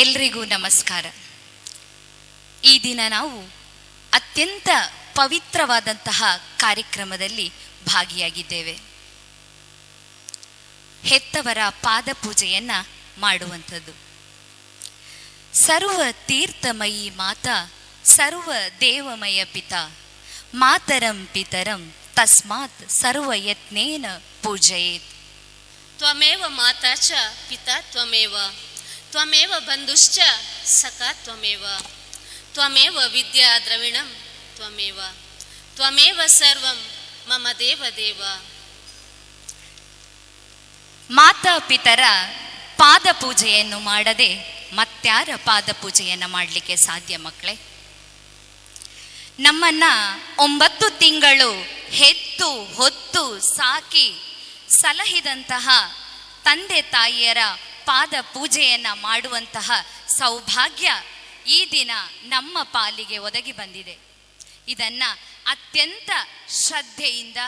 ಎಲ್ರಿಗೂ ನಮಸ್ಕಾರ. ಈ ದಿನ ನಾವು ಅತ್ಯಂತ ಪವಿತ್ರವಾದಂತಹ ಕಾರ್ಯಕ್ರಮದಲ್ಲಿ ಭಾಗಿಯಾಗಿದ್ದೇವೆ. ಹೆತ್ತವರ ಪಾದ ಪೂಜೆಯನ್ನ ಮಾಡುವಂಥದ್ದು. ಸರ್ವ ತೀರ್ಥಮಯಿ ಮಾತಾ ಸರ್ವ ದೇವಮಯ ಪಿತಾ ಮಾತರಂ ಪಿತರಂ ತಸ್ಮಾತ್ ಸರ್ವ ಯತ್ನೇನ ಪೂಜಯೇತ್. ತ್ವಮೇವ ಮಾತಾ ಚ ಪಿತಾ ತ್ವಮೇವ ತ್ವಮೇವ ಬಂಧುಶ್ಚ ಸಖಾ ತ್ವಮೇವ ತ್ವಮೇವ ವಿದ್ಯಾ ದ್ರವಿಣಂ ತ್ವಮೇವ ತ್ವಮೇವ ಸರ್ವಂ ಮಮ ದೇವ ದೇವ. ಮಾತಾ ಪಿತರ ಪಾದ ಪೂಜೆಯನ್ನು ಮಾಡದೆ ಮತ್ಯಾರ ಪಾದ ಪೂಜೆಯನ್ನು ಮಾಡಲಿಕ್ಕೆ ಸಾಧ್ಯ ಮಕ್ಕಳೇ? ನಮ್ಮನ್ನ 9 ತಿಂಗಳು ಹೆತ್ತು ಹೊತ್ತು ಸಾಕಿ ಸಲಹಿದಂತಹ ತಂದೆ ತಾಯಿಯರ ಪಾದ ಪೂಜೆಯನ್ನ ಮಾಡುವಂತಹ ಸೌಭಾಗ್ಯ ಈ ದಿನ ನಮ್ಮ ಪಾಲಿಗೆ ಒದಗಿ ಬಂದಿದೆ. ಇದನ್ನ ಅತ್ಯಂತ ಶ್ರದ್ಧೆಯಿಂದ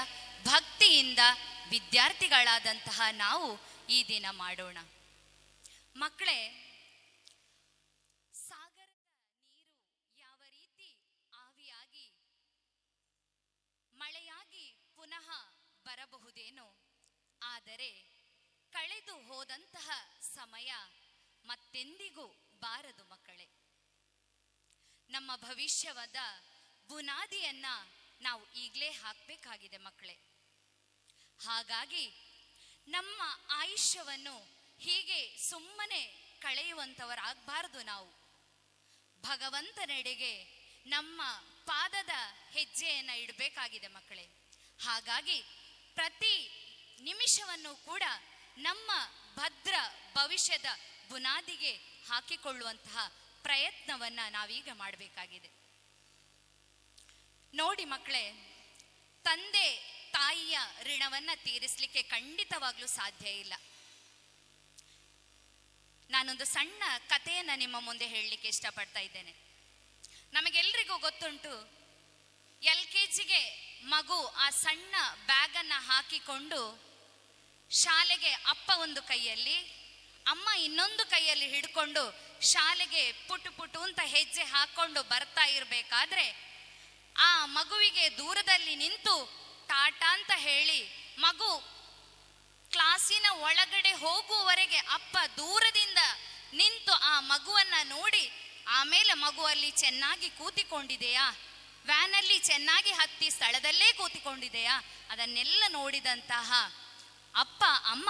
ಭಕ್ತಿಯಿಂದ ವಿದ್ಯಾರ್ಥಿಗಳಾದಂತಹ ನಾವು ಈ ದಿನ ಮಾಡೋಣ. ಮಕ್ಕಳೇ, ಸಾಗರದ ನೀರು ಯಾವ ರೀತಿ ಆವಿಯಾಗಿ ಮಳೆಯಾಗಿ ಪುನಃ ಬರಬಹುದೇನೋ, ಆದರೆ ಕಳೆದು ಹೋದಂತಹ ಸಮಯ ಮತ್ತೆಂದಿಗೂ ಬಾರದು ಮಕ್ಕಳೇ. ನಮ್ಮ ಭವಿಷ್ಯವಾದ ಬುನಾದಿಯನ್ನ ನಾವು ಈಗಲೇ ಹಾಕಬೇಕಾಗಿದೆ ಮಕ್ಕಳೇ. ಹಾಗಾಗಿ ನಮ್ಮ ಆಯುಷ್ಯವನ್ನು ಹೀಗೆ ಸುಮ್ಮನೆ ಕಳೆಯುವಂಥವರಾಗಬಾರದು. ನಾವು ಭಗವಂತನೆಡೆಗೆ ನಮ್ಮ ಪಾದದ ಹೆಜ್ಜೆಯನ್ನು ಇಡಬೇಕಾಗಿದೆ ಮಕ್ಕಳೇ. ಹಾಗಾಗಿ ಪ್ರತಿ ನಿಮಿಷವನ್ನು ಕೂಡ ನಮ್ಮ ಭದ್ರ ಭವಿಷ್ಯದ ಬುನಾದಿಗೆ ಹಾಕಿಕೊಳ್ಳುವಂತಹ ಪ್ರಯತ್ನವನ್ನ ನಾವೀಗ ಮಾಡಬೇಕಾಗಿದೆ. ನೋಡಿ ಮಕ್ಕಳೇ, ತಂದೆ ತಾಯಿಯ ಋಣವನ್ನ ತೀರಿಸಲಿಕ್ಕೆ ಖಂಡಿತವಾಗ್ಲೂ ಸಾಧ್ಯ ಇಲ್ಲ. ನಾನೊಂದು ಸಣ್ಣ ಕಥೆಯನ್ನ ನಿಮ್ಮ ಮುಂದೆ ಹೇಳಲಿಕ್ಕೆ ಇಷ್ಟಪಡ್ತಾ ಇದ್ದೇನೆ. ನಮಗೆಲ್ರಿಗೂ ಗೊತ್ತುಂಟು, LKGಗೆ ಮಗು ಆ ಸಣ್ಣ ಬ್ಯಾಗನ್ನ ಹಾಕಿಕೊಂಡು ಶಾಲೆಗೆ ಅಪ್ಪ ಒಂದು ಕೈಯಲ್ಲಿ ಅಮ್ಮ ಇನ್ನೊಂದು ಕೈಯಲ್ಲಿ ಹಿಡ್ಕೊಂಡು ಶಾಲೆಗೆ ಪುಟು ಪುಟು ಅಂತ ಹೆಜ್ಜೆ ಹಾಕೊಂಡು ಬರ್ತಾ ಇರಬೇಕಾದ್ರೆ ಆ ಮಗುವಿಗೆ ದೂರದಲ್ಲಿ ನಿಂತು ಟಾಟಾ ಅಂತ ಹೇಳಿ ಮಗು ಕ್ಲಾಸಿನ ಒಳಗಡೆ ಹೋಗುವವರೆಗೆ ಅಪ್ಪ ದೂರದಿಂದ ನಿಂತು ಆ ಮಗುವನ್ನ ನೋಡಿ, ಆಮೇಲೆ ಮಗುವಲ್ಲಿ ಚೆನ್ನಾಗಿ ಕೂತಿಕೊಂಡಿದೆಯಾ, ವ್ಯಾನಲ್ಲಿ ಚೆನ್ನಾಗಿ ಹತ್ತಿ ಸ್ಥಳದಲ್ಲೇ ಕೂತಿಕೊಂಡಿದೆಯಾ, ಅದನ್ನೆಲ್ಲ ನೋಡಿದಂತಹ ಅಪ್ಪ ಅಮ್ಮ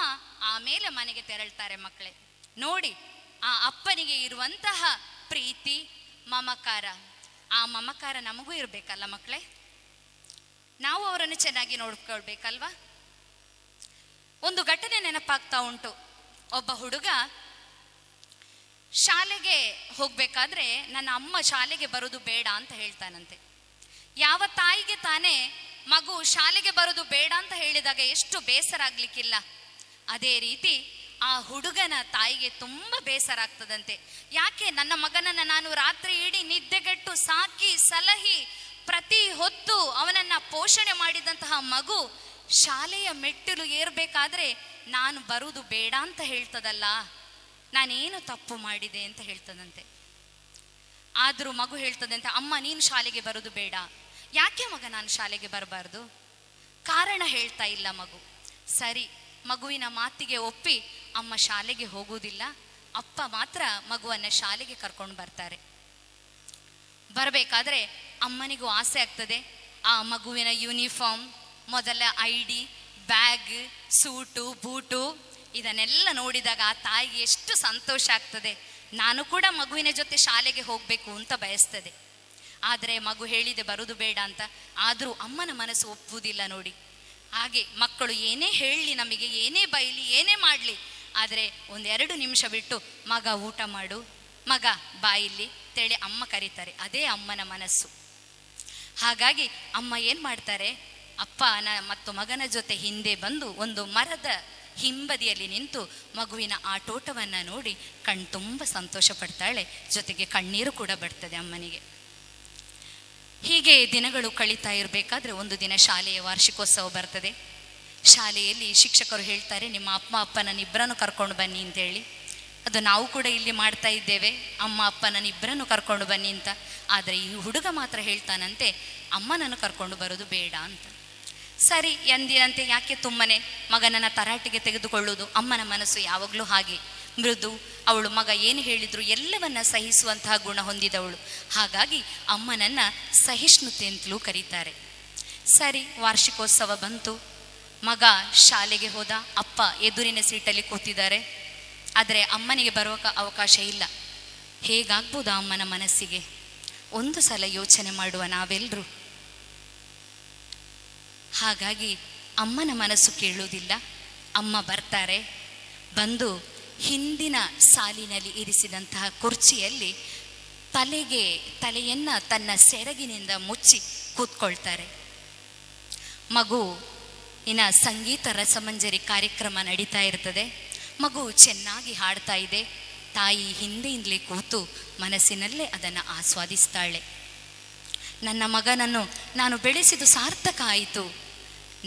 ಆಮೇಲೆ ಮನೆಗೆ ತೆರಳ್ತಾರೆ ಮಕ್ಕಳೇ. ನೋಡಿ, ಆ ಅಪ್ಪನಿಗೆ ಇರುವಂತಹ ಪ್ರೀತಿ ಮಮಕಾರ, ಆ ಮಮಕಾರ ನಮಗೂ ಇರಬೇಕಲ್ಲ ಮಕ್ಕಳೇ. ನಾವು ಅವರನ್ನು ಚೆನ್ನಾಗಿ ನೋಡ್ಕೊಳ್ಬೇಕಲ್ವಾ? ಒಂದು ಘಟನೆ ನೆನಪಾಗ್ತಾ ಉಂಟು. ಒಬ್ಬ ಹುಡುಗ ಶಾಲೆಗೆ ಹೋಗ್ಬೇಕಾದ್ರೆ ನನ್ನ ಅಮ್ಮ ಶಾಲೆಗೆ ಬರೋದು ಬೇಡ ಅಂತ ಹೇಳ್ತಾನಂತೆ. ಯಾವ ತಾಯಿಗೆ ತಾನೇ ಮಗು ಶಾಲೆಗೆ ಬರೋದು ಬೇಡ ಅಂತ ಹೇಳಿದಾಗ ಎಷ್ಟು ಬೇಸರ ಆಗ್ಲಿಕ್ಕಿಲ್ಲ. ಅದೇ ರೀತಿ ಆ ಹುಡುಗನ ತಾಯಿಗೆ ತುಂಬಾ ಬೇಸರ ಆಗ್ತದಂತೆ. ಯಾಕೆ ನನ್ನ ಮಗನನ್ನ ನಾನು ರಾತ್ರಿ ಇಡೀ ನಿದ್ದೆಗೆಟ್ಟು ಸಾಕಿ ಸಲಹಿ ಪ್ರತಿ ಹೊತ್ತು ಅವನನ್ನ ಪೋಷಣೆ ಮಾಡಿದಂತಹ ಮಗು ಶಾಲೆಯ ಮೆಟ್ಟಿಲು ಏರ್ಬೇಕಾದ್ರೆ ನಾನು ಬರುವುದು ಬೇಡ ಅಂತ ಹೇಳ್ತದಲ್ಲ, ನಾನೇನು ತಪ್ಪು ಮಾಡಿದೆ ಅಂತ ಹೇಳ್ತದಂತೆ. ಆದ್ರೂ ಮಗು ಹೇಳ್ತದಂತೆ, ಅಮ್ಮ ನೀನು ಶಾಲೆಗೆ ಬರೋದು ಬೇಡ. ಯಾಕೆ ಮಗ ನಾನು ಶಾಲೆಗೆ ಬರಬಾರ್ದು? ಕಾರಣ ಹೇಳ್ತಾ ಇಲ್ಲ ಮಗು. ಸರಿ, ಮಗುವಿನ ಮಾತಿಗೆ ಒಪ್ಪಿ ಅಮ್ಮ ಶಾಲೆಗೆ ಹೋಗುವುದಿಲ್ಲ. ಅಪ್ಪ ಮಾತ್ರ ಮಗುವನ್ನ ಶಾಲೆಗೆ ಕರ್ಕೊಂಡು ಬರ್ತಾರೆ. ಬರಬೇಕಾದ್ರೆ ಅಮ್ಮನಿಗೂ ಆಸೆ ಆಗ್ತದೆ. ಆ ಮಗುವಿನ ಯೂನಿಫಾರ್ಮ್, ಮೊದಲ ID, ಬ್ಯಾಗ್, ಸೂಟು, ಬೂಟು ಇದನ್ನೆಲ್ಲ ನೋಡಿದಾಗ ಆ ತಾಯಿಗೆ ಎಷ್ಟು ಸಂತೋಷ ಆಗ್ತದೆ. ನಾನು ಕೂಡ ಮಗುವಿನ ಜೊತೆ ಶಾಲೆಗೆ ಹೋಗಬೇಕು ಅಂತ ಬಯಸ್ತದೆ. ಆದರೆ ಮಗು ಹೇಳಿದೆ ಬರುವುದು ಬೇಡ ಅಂತ. ಆದರೂ ಅಮ್ಮನ ಮನಸ್ಸು ಒಪ್ಪುವುದಿಲ್ಲ ನೋಡಿ. ಹಾಗೆ ಮಕ್ಕಳು ಏನೇ ಹೇಳಲಿ, ನಮಗೆ ಏನೇ ಬೈಲಿ, ಏನೇ ಮಾಡಲಿ, ಆದರೆ 1-2 ನಿಮಿಷ ಬಿಟ್ಟು ಮಗ ಊಟ ಮಾಡು, ಮಗ ಬಾಯಿಲ್ಲಿ ತೇಳಿ ಅಮ್ಮ ಕರೀತಾರೆ. ಅದೇ ಅಮ್ಮನ ಮನಸ್ಸು. ಹಾಗಾಗಿ ಅಮ್ಮ ಏನು ಮಾಡ್ತಾರೆ, ಅಪ್ಪನ ಮತ್ತು ಮಗನ ಜೊತೆ ಹಿಂದೆ ಬಂದು ಒಂದು ಮರದ ಹಿಂಬದಿಯಲ್ಲಿ ನಿಂತು ಮಗುವಿನ ಆಟೋಟವನ್ನು ನೋಡಿ ಕಣ್ತುಂಬ ಸಂತೋಷ ಪಡ್ತಾಳೆ. ಜೊತೆಗೆ ಕಣ್ಣೀರು ಕೂಡ ಬರ್ತದೆ ಅಮ್ಮನಿಗೆ. ಹೀಗೆ ದಿನಗಳು ಕಳೀತಾ ಇರಬೇಕಾದ್ರೆ ಒಂದು ದಿನ ಶಾಲೆಯ ವಾರ್ಷಿಕೋತ್ಸವ ಬರ್ತದೆ. ಶಾಲೆಯಲ್ಲಿ ಶಿಕ್ಷಕರು ಹೇಳ್ತಾರೆ, ನಿಮ್ಮ ಅಪ್ಪನನ್ನಿಬ್ಬರನ್ನು ಕರ್ಕೊಂಡು ಬನ್ನಿ ಅಂತೇಳಿ. ಅದು ನಾವು ಕೂಡ ಇಲ್ಲಿ ಮಾಡ್ತಾ ಇದ್ದೇವೆ, ಅಮ್ಮ ಅಪ್ಪನನ್ನು ಇಬ್ಬರನ್ನು ಕರ್ಕೊಂಡು ಬನ್ನಿ ಅಂತ. ಆದರೆ ಈ ಹುಡುಗ ಮಾತ್ರ ಹೇಳ್ತಾನಂತೆ, ಅಮ್ಮನನ್ನು ಕರ್ಕೊಂಡು ಬರೋದು ಬೇಡ ಅಂತ. ಸರಿ ಎಂದಿನಂತೆ ಯಾಕೆ ತುಮ್ಮನೆ ಮಗನನ್ನು ತರಾಟೆಗೆ ತೆಗೆದುಕೊಳ್ಳುವುದು. ಅಮ್ಮನ ಮನಸ್ಸು ಯಾವಾಗಲೂ ಹಾಗೆ ಮೃದು. ಅವಳು ಮಗ ಏನು ಹೇಳಿದ್ರು ಎಲ್ಲವನ್ನ ಸಹಿಸುವಂತಹ ಗುಣ ಹೊಂದಿದವಳು. ಹಾಗಾಗಿ ಅಮ್ಮನನ್ನು ಸಹಿಷ್ಣುತೆ ಅಂತಲೂ ಕರೀತಾರೆ. ಸರಿ, ವಾರ್ಷಿಕೋತ್ಸವ ಬಂತು. ಮಗ ಶಾಲೆಗೆ ಹೋದ, ಅಪ್ಪ ಎದುರಿನ ಸೀಟಲ್ಲಿ ಕೂತಿದ್ದಾರೆ. ಆದರೆ ಅಮ್ಮನಿಗೆ ಬರುವ ಅವಕಾಶ ಇಲ್ಲ. ಹೇಗಾಗ್ಬೋದು ಅಮ್ಮನ ಮನಸ್ಸಿಗೆ? ಒಂದು ಸಲ ಯೋಚನೆ ಮಾಡುವ ನಾವೆಲ್ಲರೂ. ಹಾಗಾಗಿ ಅಮ್ಮನ ಮನಸ್ಸು ಕೇಳುವುದಿಲ್ಲ. ಅಮ್ಮ ಬರ್ತಾರೆ. ಬಂದು ಹಿಂದಿನ ಸಾಲಿನಲ್ಲಿ ಇರಿಸಿದಂತಹ ಕುರ್ಚಿಯಲ್ಲಿ ತಲೆಯನ್ನು ತನ್ನ ಸೆರಗಿನಿಂದ ಮುಚ್ಚಿ ಕೂತ್ಕೊಳ್ತಾರೆ. ಮಗು ಇನ್ನು ಸಂಗೀತ ರಸಮಂಜರಿ ಕಾರ್ಯಕ್ರಮ ನಡೀತಾ ಇರ್ತದೆ. ಮಗು ಚೆನ್ನಾಗಿ ಹಾಡ್ತಾ ಇದೆ. ತಾಯಿ ಹಿಂದೆಯಿಂದಲೇ ಕೂತು ಮನಸ್ಸಿನಲ್ಲೇ ಅದನ್ನು ಆಸ್ವಾದಿಸ್ತಾಳೆ. ನನ್ನ ಮಗನನ್ನು ನಾನು ಬೆಳೆಸಿದ್ದು ಸಾರ್ಥಕ ಆಯಿತು.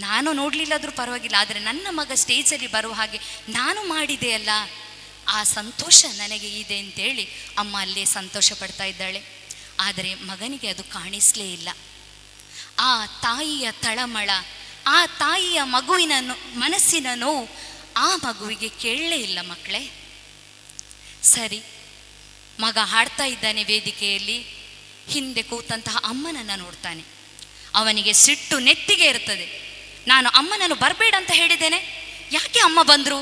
ನಾನು ನೋಡಲಿಲ್ಲಾದರೂ ಪರವಾಗಿಲ್ಲ, ಆದರೆ ನನ್ನ ಮಗ ಸ್ಟೇಜಲ್ಲಿ ಬರುವ ಹಾಗೆ ನಾನು ಮಾಡಿದೆ ಅಲ್ಲ, ಆ ಸಂತೋಷ ನನಗೆ ಇದೆ ಅಂತೇಳಿ ಅಮ್ಮ ಅಲ್ಲೇ ಸಂತೋಷ ಪಡ್ತಾ ಇದ್ದಾಳೆ. ಆದರೆ ಮಗನಿಗೆ ಅದು ಕಾಣಿಸಲೇ ಇಲ್ಲ. ಆ ತಾಯಿಯ ತಳಮಳ, ಆ ತಾಯಿಯ ಮಗುವಿನ ಮನಸ್ಸಿನ ನೋವು ಆ ಮಗುವಿಗೆ ಕೇಳಲೇ ಇಲ್ಲ ಮಕ್ಕಳೇ. ಸರಿ, ಮಗ ಹಾಡ್ತಾ ಇದ್ದಾನೆ ವೇದಿಕೆಯಲ್ಲಿ. ಹಿಂದೆ ಕೂತಂತಹ ಅಮ್ಮನನ್ನು ನೋಡ್ತಾನೆ. ಅವನಿಗೆ ಸಿಟ್ಟು ನೆತ್ತಿಗೆ ಇರ್ತದೆ. ನಾನು ಅಮ್ಮನನ್ನು ಬರಬೇಡ ಅಂತ ಹೇಳಿದ್ದೇನೆ, ಯಾಕೆ ಅಮ್ಮ ಬಂದರು,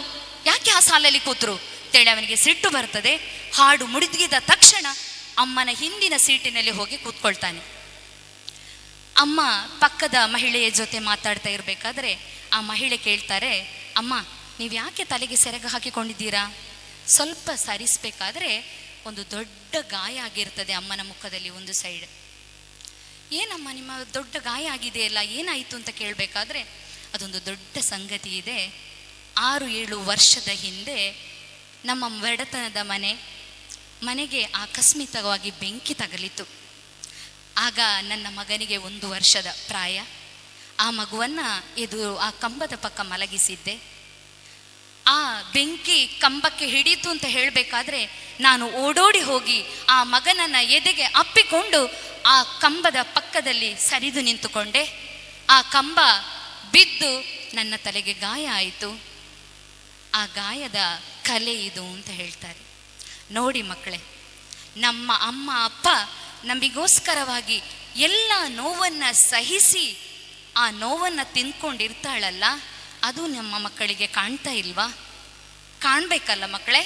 ಯಾಕೆ ಆ ಸಾಲಲ್ಲಿ ಕೂತರು ಅಂತೇಳಿ ಅವನಿಗೆ ಸಿಟ್ಟು ಬರ್ತದೆ. ಹಾಡು ಮುಡಿದಿದ ತಕ್ಷಣ ಅಮ್ಮನ ಹಿಂದಿನ ಸೀಟಿನಲ್ಲಿ ಹೋಗಿ ಕೂತ್ಕೊಳ್ತಾನೆ. ಅಮ್ಮ ಪಕ್ಕದ ಮಹಿಳೆಯ ಜೊತೆ ಮಾತಾಡ್ತಾ ಇರಬೇಕಾದ್ರೆ ಆ ಮಹಿಳೆ ಕೇಳ್ತಾರೆ, ಅಮ್ಮ ನೀವು ಯಾಕೆ ತಲೆಗೆ ಸೆರಗ ಹಾಕಿಕೊಂಡಿದ್ದೀರಾ? ಸ್ವಲ್ಪ ಸರಿಸಬೇಕಾದ್ರೆ ಒಂದು ದೊಡ್ಡ ಗಾಯ ಆಗಿರ್ತದೆ ಅಮ್ಮನ ಮುಖದಲ್ಲಿ ಒಂದು ಸೈಡ್. ಏನಮ್ಮ ನಿಮ್ಮ ದೊಡ್ಡ ಗಾಯ ಆಗಿದೆಯಲ್ಲ, ಏನಾಯಿತು ಅಂತ ಕೇಳಬೇಕಾದ್ರೆ ಅದೊಂದು ದೊಡ್ಡ ಸಂಗತಿ ಇದೆ. 6-7 ವರ್ಷದ ಹಿಂದೆ ನಮ್ಮ ಬಡತನದ ಮನೆಗೆ ಆಕಸ್ಮಿಕವಾಗಿ ಬೆಂಕಿ ತಗಲಿತು. ಆಗ ನನ್ನ ಮಗನಿಗೆ 1 ವರ್ಷದ ಪ್ರಾಯ. ಆ ಮಗುವನ್ನು ಆ ಕಂಬದ ಪಕ್ಕ ಮಲಗಿಸಿದ್ದೆ. ಆ ಬೆಂಕಿ ಕಂಬಕ್ಕೆ ಹಿಡಿತು ಅಂತ ಹೇಳಬೇಕಾದ್ರೆ ನಾನು ಓಡೋಡಿ ಹೋಗಿ ಆ ಮಗನನ್ನು ಎದೆಗೆ ಅಪ್ಪಿಕೊಂಡು ಆ ಕಂಬದ ಪಕ್ಕದಲ್ಲಿ ಸರಿದು ನಿಂತುಕೊಂಡೆ. ಆ ಕಂಬ ಬಿದ್ದು ನನ್ನ ತಲೆಗೆ ಗಾಯ ಆಯಿತು. ಆ ಗಾಯದ ಕಲೆ ಇದು ಅಂತ ಹೇಳ್ತಾರೆ. ನೋಡಿ ಮಕ್ಕಳೇ, ನಮ್ಮ ಅಮ್ಮ ಅಪ್ಪ ನಮಗೋಸ್ಕರವಾಗಿ ಎಲ್ಲ ನೋವನ್ನು ಸಹಿಸಿ ಆ ನೋವನ್ನು ತಿಂದ್ಕೊಂಡಿರ್ತಾಳಲ್ಲ, ಅದು ನಮ್ಮ ಮಕ್ಕಳಿಗೆ ಕಾಣ್ತಾ ಇಲ್ವಾ? ಕಾಣಬೇಕಲ್ಲ ಮಕ್ಕಳೇ.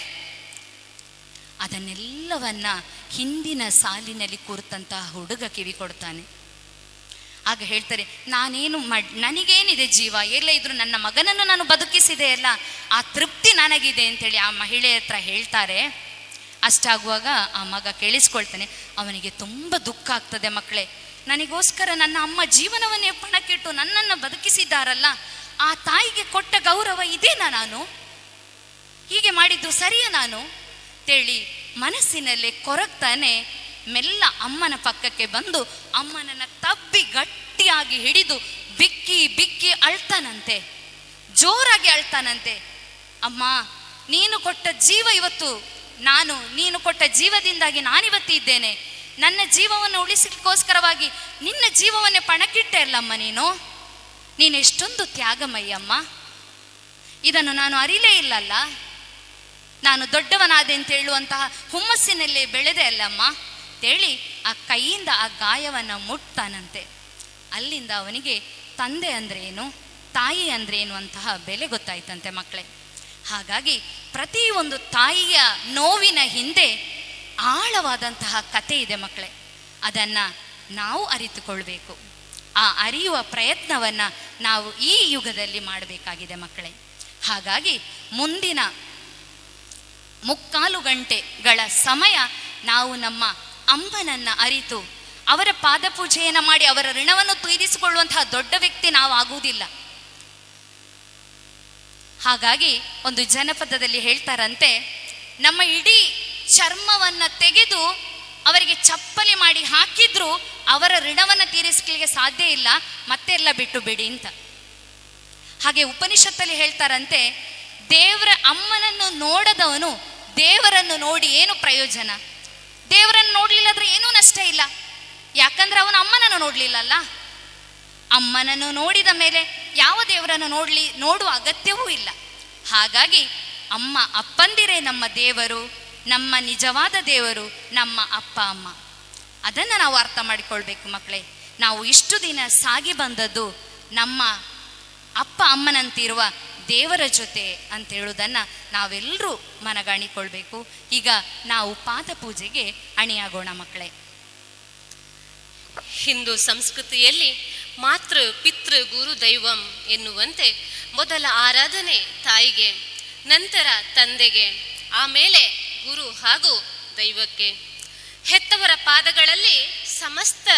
ಅದನ್ನೆಲ್ಲವನ್ನ ಹಿಂದಿನ ಸಾಲಿನಲ್ಲಿ ಕೂರ್ತಂತಹ ಹುಡುಗ ಕಿವಿ ಕೊಡ್ತಾನೆ. ಆಗ ಹೇಳ್ತಾರೆ, ನನಗೇನಿದೆ ಜೀವ, ಎಲ್ಲ ಇದ್ರು ನನ್ನ ಮಗನನ್ನು ನಾನು ಬದುಕಿಸಿದೆ ಅಲ್ಲ, ಆ ತೃಪ್ತಿ ನನಗಿದೆ ಅಂತೇಳಿ ಆ ಮಹಿಳೆ ಹತ್ರ ಹೇಳ್ತಾರೆ. ಅಷ್ಟಾಗುವಾಗ ಆ ಮಗ ಕೇಳಿಸ್ಕೊಳ್ತಾನೆ. ಅವನಿಗೆ ತುಂಬ ದುಃಖ ಆಗ್ತದೆ ಮಕ್ಕಳೇ. ನನಗೋಸ್ಕರ ನನ್ನ ಅಮ್ಮ ಜೀವನವನ್ನೇ ಪಣಕ್ಕಿಟ್ಟು ನನ್ನನ್ನು ಬದುಕಿಸಿದ್ದಾರಲ್ಲ, ಆ ತಾಯಿಗೆ ಕೊಟ್ಟ ಗೌರವ ಇದೇನಾ? ನಾನು ಹೀಗೆ ಮಾಡಿದ್ದು ಸರಿಯಾ ನಾನು ಅಂತೇಳಿ ಮನಸ್ಸಿನಲ್ಲೇ ಕೊರಗ್ತಾನೆ. ಮೆಲ್ಲ ಅಮ್ಮನ ಪಕ್ಕಕ್ಕೆ ಬಂದು ಅಮ್ಮನನ್ನು ತಬ್ಬಿ ಗಟ್ಟಿಯಾಗಿ ಹಿಡಿದು ಬಿಕ್ಕಿ ಬಿಕ್ಕಿ ಅಳ್ತಾನಂತೆ, ಜೋರಾಗಿ ಅಳ್ತಾನಂತೆ. ಅಮ್ಮ, ನೀನು ಕೊಟ್ಟ ಜೀವ ಇವತ್ತು ನೀನು ಕೊಟ್ಟ ಜೀವದಿಂದಾಗಿ ನಾನಿವತ್ತಿದ್ದೇನೆ. ನನ್ನ ಜೀವವನ್ನು ಉಳಿಸಲಿಕ್ಕೋಸ್ಕರವಾಗಿ ನಿನ್ನ ಜೀವವನ್ನೇ ಪಣಕ್ಕಿಟ್ಟೆ ಅಲ್ಲಮ್ಮ ನೀನು ಎಷ್ಟೊಂದು ತ್ಯಾಗಮಯ್ಯಮ್ಮ. ಇದನ್ನು ನಾನು ಅರಿಲೇ ಇಲ್ಲಲ್ಲ. ನಾನು ದೊಡ್ಡವನಾದೆ ಅಂತ ಹೇಳುವಂತಹ ಹುಮ್ಮಸ್ಸಿನಲ್ಲೇ ಬೆಳೆದೆ ಅಲ್ಲಮ್ಮ ಅಂತೇಳಿ ಆ ಕೈಯಿಂದ ಆ ಗಾಯವನ್ನು ಮುಟ್ತಾನಂತೆ. ಅಲ್ಲಿಂದ ಅವನಿಗೆ ತಂದೆ ಅಂದ್ರೆ ಏನು, ತಾಯಿ ಅಂದ್ರೆ ಏನು ಅಂತಹ ಬೆಲೆ ಗೊತ್ತಾಯ್ತಂತೆ ಮಕ್ಕಳೇ. ಹಾಗಾಗಿ ಪ್ರತಿಯೊಂದು ತಾಯಿಯ ನೋವಿನ ಹಿಂದೆ ಆಳವಾದಂತಹ ಕತೆ ಇದೆ ಮಕ್ಕಳೇ. ಅದನ್ನು ನಾವು ಅರಿತುಕೊಳ್ಬೇಕು. ಆ ಅರಿಯುವ ಪ್ರಯತ್ನವನ್ನು ನಾವು ಈ ಯುಗದಲ್ಲಿ ಮಾಡಬೇಕಾಗಿದೆ ಮಕ್ಕಳೇ. ಹಾಗಾಗಿ ಮುಂದಿನ 3/4 ಗಂಟೆಗಳ ಸಮಯ ನಾವು ನಮ್ಮ ಅಮ್ಮನನ್ನು ಅರಿತು ಅವರ ಪಾದಪೂಜೆಯನ್ನು ಮಾಡಿ ಅವರ ಋಣವನ್ನು ತೀರಿಸಿಕೊಳ್ಳುವಂತಹ ದೊಡ್ಡ ವ್ಯಕ್ತಿ ನಾವು ಆಗುವುದಿಲ್ಲ. ಹಾಗಾಗಿ ಒಂದು ಜನಪದದಲ್ಲಿ ಹೇಳ್ತಾರಂತೆ, ನಮ್ಮ ಇಡೀ ಚರ್ಮವನ್ನು ತೆಗೆದು ಅವರಿಗೆ ಚಪ್ಪಲಿ ಮಾಡಿ ಹಾಕಿದ್ರು ಅವರ ಋಣವನ್ನು ತೀರಿಸಲಿಕ್ಕೆ ಸಾಧ್ಯ ಇಲ್ಲ, ಮತ್ತೆಲ್ಲ ಬಿಟ್ಟು ಬಿಡಿ ಅಂತ. ಹಾಗೆ ಉಪನಿಷತ್ತಲ್ಲಿ ಹೇಳ್ತಾರಂತೆ, ದೇವರ ಅಮ್ಮನನ್ನು ನೋಡದವನು ದೇವರನ್ನು ನೋಡಿ ಏನು ಪ್ರಯೋಜನ? ದೇವರನ್ನು ನೋಡ್ಲಿಲ್ಲಾದ್ರೆ ಏನೂ ನಷ್ಟ ಇಲ್ಲ. ಯಾಕಂದ್ರೆ ಅವನು ಅಮ್ಮನನ್ನು ನೋಡ್ಲಿಲ್ಲಲ್ಲ. ಅಮ್ಮನನ್ನು ನೋಡಿದ ಮೇಲೆ ಯಾವ ದೇವರನ್ನು ನೋಡುವ ಅಗತ್ಯವೂ ಇಲ್ಲ. ಹಾಗಾಗಿ ಅಮ್ಮ ಅಪ್ಪಂದಿರೇ ನಮ್ಮ ದೇವರು, ನಮ್ಮ ನಿಜವಾದ ದೇವರು ನಮ್ಮ ಅಪ್ಪ ಅಮ್ಮ. ಅದನ್ನು ನಾವು ಅರ್ಥ ಮಾಡಿಕೊಳ್ಬೇಕು ಮಕ್ಕಳೇ. ನಾವು ಇಷ್ಟು ದಿನ ಸಾಗಿ ಬಂದದ್ದು ನಮ್ಮ ಅಪ್ಪ ಅಮ್ಮನಂತಿರುವ ದೇವರ ಜೊತೆ ಅಂತ ಹೇಳುವುದನ್ನು ನಾವೆಲ್ಲರೂ ಮನಗಾಣಿಕೊಳ್ಬೇಕು. ಈಗ ನಾವು ಪಾದ ಪೂಜೆಗೆ ಅಣಿಯಾಗೋಣ ಮಕ್ಕಳೇ. ಹಿಂದೂ ಸಂಸ್ಕೃತಿಯಲ್ಲಿ ಮಾತೃ ಪಿತೃ ಗುರು ದೈವಂ ಎನ್ನುವಂತೆ ಮೊದಲ ಆರಾಧನೆ ತಾಯಿಗೆ, ನಂತರ ತಂದೆಗೆ, ಆಮೇಲೆ ಗುರು ಹಾಗೂ ದೈವಕ್ಕೆ. ಹೆತ್ತವರ ಪಾದಗಳಲ್ಲಿ ಸಮಸ್ತ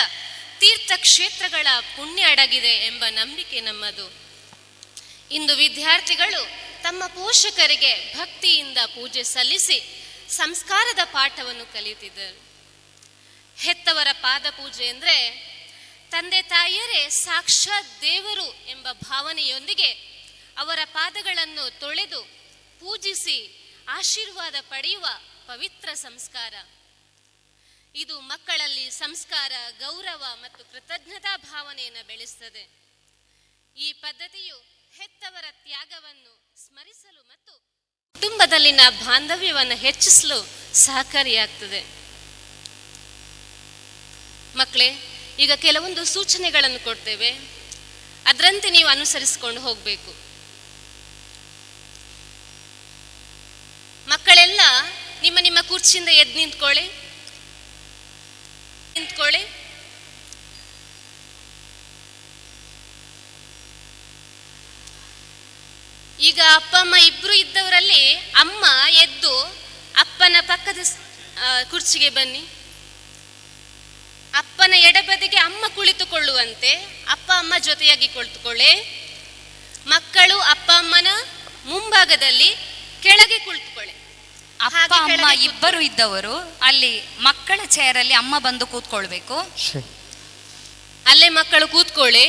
ತೀರ್ಥಕ್ಷೇತ್ರಗಳ ಪುಣ್ಯ ಅಡಗಿದೆ ಎಂಬ ನಂಬಿಕೆ ನಮ್ಮದು. ಇಂದು ವಿದ್ಯಾರ್ಥಿಗಳು ತಮ್ಮ ಪೋಷಕರಿಗೆ ಭಕ್ತಿಯಿಂದ ಪೂಜೆ ಸಲ್ಲಿಸಿ ಸಂಸ್ಕಾರದ ಪಾಠವನ್ನು ಕಲಿತಿದ್ದರು. ಹೆತ್ತವರ ಪಾದ ಪೂಜೆ ಅಂದರೆ ತಂದೆ ತಾಯಿಯರೇ ಸಾಕ್ಷಾತ್ ದೇವರು ಎಂಬ ಭಾವನೆಯೊಂದಿಗೆ ಅವರ ಪಾದಗಳನ್ನು ತೊಳೆದು ಪೂಜಿಸಿ ಆಶೀರ್ವಾದ ಪಡೆಯುವ ಪವಿತ್ರ ಸಂಸ್ಕಾರ. ಇದು ಮಕ್ಕಳಲ್ಲಿ ಸಂಸ್ಕಾರ, ಗೌರವ ಮತ್ತು ಕೃತಜ್ಞತಾ ಭಾವನೆಯನ್ನು ಬೆಳೆಸುತ್ತದೆ. ಈ ಪದ್ಧತಿಯು ಹೆತ್ತವರ ತ್ಯಾಗವನ್ನು ಸ್ಮರಿಸಲು ಮತ್ತು ಕುಟುಂಬದಲ್ಲಿನ ಬಾಂಧವ್ಯವನ್ನು ಹೆಚ್ಚಿಸಲು ಸಹಕಾರಿಯಾಗ್ತದೆ. ಮಕ್ಕಳೇ, ಈಗ ಕೆಲವೊಂದು ಸೂಚನೆಗಳನ್ನು ಕೊಡ್ತೇವೆ, ಅದರಂತೆ ನೀವು ಅನುಸರಿಸಿಕೊಂಡು ಹೋಗಬೇಕು. ಮಕ್ಕಳೆಲ್ಲ ನಿಮ್ಮ ನಿಮ್ಮ ಕುರ್ಚಿಯಿಂದ ಎದ್ದು ನಿಂತ್ಕೊಳ್ಳಿ. ಈಗ ಅಪ್ಪ ಅಮ್ಮ ಇಬ್ರು ಇದ್ದವರಲ್ಲಿ ಅಮ್ಮ ಎದ್ದು ಅಪ್ಪನ ಪಕ್ಕದ ಕುರ್ಚಿಗೆ ಬನ್ನಿ. ಅಪ್ಪನ ಎಡಬದಿಗೆ ಅಮ್ಮ ಕುಳಿತುಕೊಳ್ಳುವಂತೆ ಅಪ್ಪ ಅಮ್ಮ ಜೊತೆಯಾಗಿ ಕುಳಿತುಕೊಳ್ಳಿ. ಮಕ್ಕಳು ಅಪ್ಪ ಅಮ್ಮನ ಮುಂಭಾಗದಲ್ಲಿ ಕೆಳಗೆ ಕುಳಿತುಕೊಳ್ಳಿ. ಅಪ್ಪ ಅಮ್ಮ ಇಬ್ಬರು ಇದ್ದವರು ಅಲ್ಲಿ ಮಕ್ಕಳ ಚೇರಲ್ಲಿ ಅಮ್ಮ ಬಂದು ಕೂತ್ಕೊಳ್ಬೇಕು. ಅಲ್ಲೇ ಮಕ್ಕಳು ಕೂತ್ಕೊಳ್ಳಿ.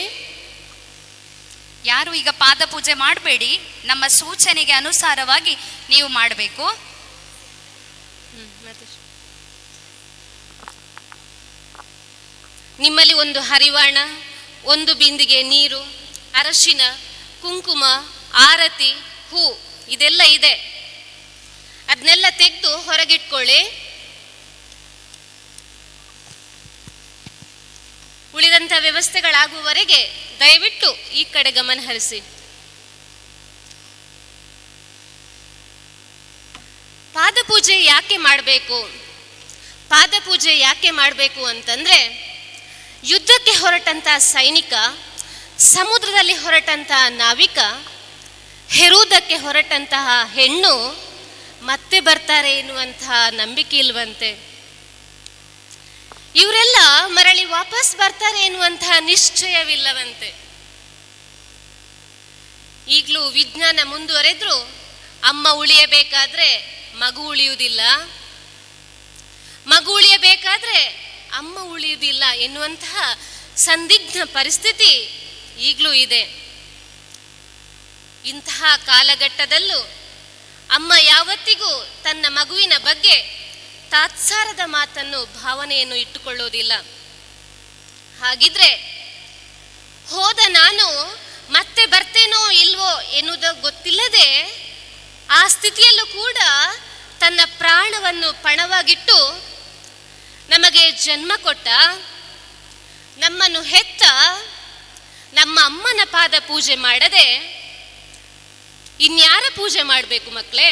ಯಾರು ಈಗ ಪಾದ ಪೂಜೆ ಮಾಡಬೇಡಿ, ನಮ್ಮ ಸೂಚನೆಗೆ ಅನುಸಾರವಾಗಿ ನೀವು ಮಾಡಬೇಕು. ನಿಮ್ಮಲ್ಲಿ ಒಂದು ಹರಿವಾಣ, ಒಂದು ಬಿಂದಿಗೆ ನೀರು, ಅರಶಿನ, ಕುಂಕುಮ, ಆರತಿ, ಹೂ ಇದೆಲ್ಲ ಇದೆ. ಅದನ್ನೆಲ್ಲ ತೆಗೆದು ಹೊರಗಿಟ್ಕೊಳ್ಳಿ. ಉಳಿದಂಥ ವ್ಯವಸ್ಥೆಗಳಾಗುವವರೆಗೆ ದಯವಿಟ್ಟು ಈ ಕಡೆ ಗಮನ ಹರಿಸಿ. ಪಾದಪೂಜೆ ಯಾಕೆ ಮಾಡಬೇಕು? ಪಾದಪೂಜೆ ಯಾಕೆ ಮಾಡಬೇಕು ಅಂತಂದ್ರೆ, ಯುದ್ಧಕ್ಕೆ ಹೊರಟಂತಹ ಸೈನಿಕ, ಸಮುದ್ರದಲ್ಲಿ ಹೊರಟಂತಹ ನಾವಿಕ, ಹೆರುವುದಕ್ಕೆ ಹೊರಟಂತಹ ಹೆಣ್ಣು ಮತ್ತೆ ಬರ್ತಾರೆ ಎನ್ನುವಂತಹ ನಂಬಿಕೆ ಇಲ್ವಂತೆ. ಇವರೆಲ್ಲ ಮರಳಿ ವಾಪಸ್ ಬರ್ತಾರೆ ಎನ್ನುವಂತಹ ನಿಶ್ಚಯವಿಲ್ಲವಂತೆ. ಈಗಲೂ ವಿಜ್ಞಾನ ಮುಂದುವರೆದ್ರು ಅಮ್ಮ ಉಳಿಯಬೇಕಾದ್ರೆ ಮಗು ಉಳಿಯುವುದಿಲ್ಲ, ಮಗು ಉಳಿಯಬೇಕಾದ್ರೆ ಅಮ್ಮ ಉಳಿಯುವುದಿಲ್ಲ ಎನ್ನುವಂತಹ ಸಂದಿಗ್ಧ ಪರಿಸ್ಥಿತಿ ಈಗಲೂ ಇದೆ. ಇಂತಹ ಕಾಲಘಟ್ಟದಲ್ಲೂ ಅಮ್ಮ ಯಾವತ್ತಿಗೂ ತನ್ನ ಮಗುವಿನ ಬಗ್ಗೆ ತಾತ್ಸಾರದ ಮಾತನ್ನು, ಭಾವನೆಯನ್ನು ಇಟ್ಟುಕೊಳ್ಳೋದಿಲ್ಲ. ಹಾಗಿದ್ರೆ ಹೋದ ನಾನು ಮತ್ತೆ ಬರ್ತೇನೋ ಇಲ್ವೋ ಎನ್ನುವುದು ಗೊತ್ತಿಲ್ಲದೆ ಆ ಸ್ಥಿತಿಯಲ್ಲೂ ಕೂಡ ತನ್ನ ಪ್ರಾಣವನ್ನು ಪಣವಾಗಿಟ್ಟು ನಮಗೆ ಜನ್ಮ ಕೊಟ್ಟ, ನಮ್ಮನ್ನು ಹೆತ್ತ ನಮ್ಮ ಅಮ್ಮನ ಪಾದ ಪೂಜೆ ಮಾಡದೆ ಇನ್ಯಾರ ಪೂಜೆ ಮಾಡಬೇಕು ಮಕ್ಕಳೇ?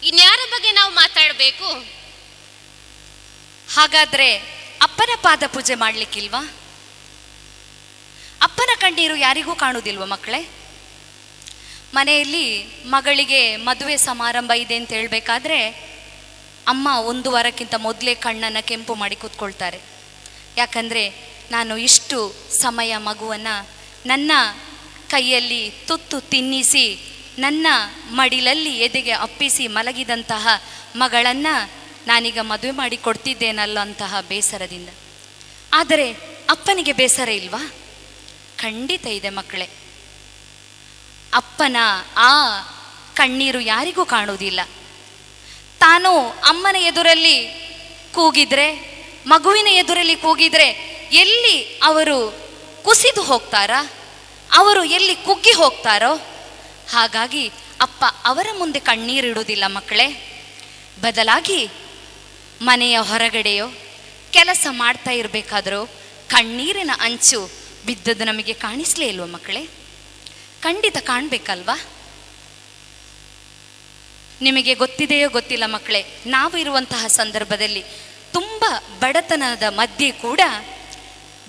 ಇನ್ಯಾರ ಬಗ್ಗೆ ನಾವು ಮಾತಾಡಬೇಕು? ಹಾಗಾದ್ರೆ ಅಪ್ಪನ ಪಾದ ಪೂಜೆ ಮಾಡ್ಲಿಕ್ಕಿಲ್ವಾ? ಅಪ್ಪನ ಕಣ್ಣೀರು ಯಾರಿಗೂ ಕಾಣುವುದಿಲ್ವ ಮಕ್ಕಳೇ? ಮನೆಯಲ್ಲಿ ಮಗಳಿಗೆ ಮದುವೆ ಸಮಾರಂಭ ಇದೆ ಅಂತ ಹೇಳ್ಬೇಕಾದ್ರೆ ಅಮ್ಮ 1 ವಾರಕ್ಕಿಂತ ಮೊದಲೇ ಕಣ್ಣನ್ನು ಕೆಂಪು ಮಾಡಿ ಕೂತ್ಕೊಳ್ತಾರೆ. ಯಾಕಂದರೆ ನಾನು ಇಷ್ಟು ಸಮಯ ಮಗುವನ್ನು ನನ್ನ ಕೈಯಲ್ಲಿ ತುತ್ತು ತಿನ್ನಿಸಿ ನನ್ನ ಮಡಿಲಲ್ಲಿ ಎದೆಗೆ ಅಪ್ಪಿಸಿ ಮಲಗಿದಂತಹ ಮಗಳನ್ನು ನಾನೀಗ ಮದುವೆ ಮಾಡಿ ಕೊಡ್ತಿದ್ದೇನಲ್ಲ ಅಂತಹ ಬೇಸರದಿಂದ. ಆದರೆ ಅಪ್ಪನಿಗೆ ಬೇಸರ ಇಲ್ವಾ? ಖಂಡಿತ ಇದೆ ಮಕ್ಕಳೇ. ಅಪ್ಪನ ಆ ಕಣ್ಣೀರು ಯಾರಿಗೂ ಕಾಣುವುದಿಲ್ಲ. ತಾನು ಅಮ್ಮನ ಎದುರಲ್ಲಿ ಕೂಗಿದ್ರೆ, ಮಗುವಿನ ಎದುರಲ್ಲಿ ಕೂಗಿದ್ರೆ ಎಲ್ಲಿ ಅವರು ಕುಸಿದು ಹೋಗ್ತಾರಾ, ಅವರು ಎಲ್ಲಿ ಕುಗ್ಗಿ ಹೋಗ್ತಾರೋ. ಹಾಗಾಗಿ ಅಪ್ಪ ಅವರ ಮುಂದೆ ಕಣ್ಣೀರಿಡುವುದಿಲ್ಲ ಮಕ್ಕಳೇ. ಬದಲಾಗಿ ಮನೆಯ ಹೊರಗಡೆಯೋ ಕೆಲಸ ಮಾಡ್ತಾ ಇರಬೇಕಾದ್ರೂ ಕಣ್ಣೀರಿನ ಅಂಚು ಬಿದ್ದದ್ದು ನಮಗೆ ಕಾಣಿಸ್ಲೇ ಇಲ್ವ ಮಕ್ಕಳೇ? ಖಂಡಿತ ಕಾಣಬೇಕಲ್ವಾ? ನಿಮಗೆ ಗೊತ್ತಿದೆಯೋ ಗೊತ್ತಿಲ್ಲ ಮಕ್ಕಳೇ, ನಾವು ಇರುವಂತಹ ಸಂದರ್ಭದಲ್ಲಿ ತುಂಬ ಬಡತನದ ಮಧ್ಯೆ ಕೂಡ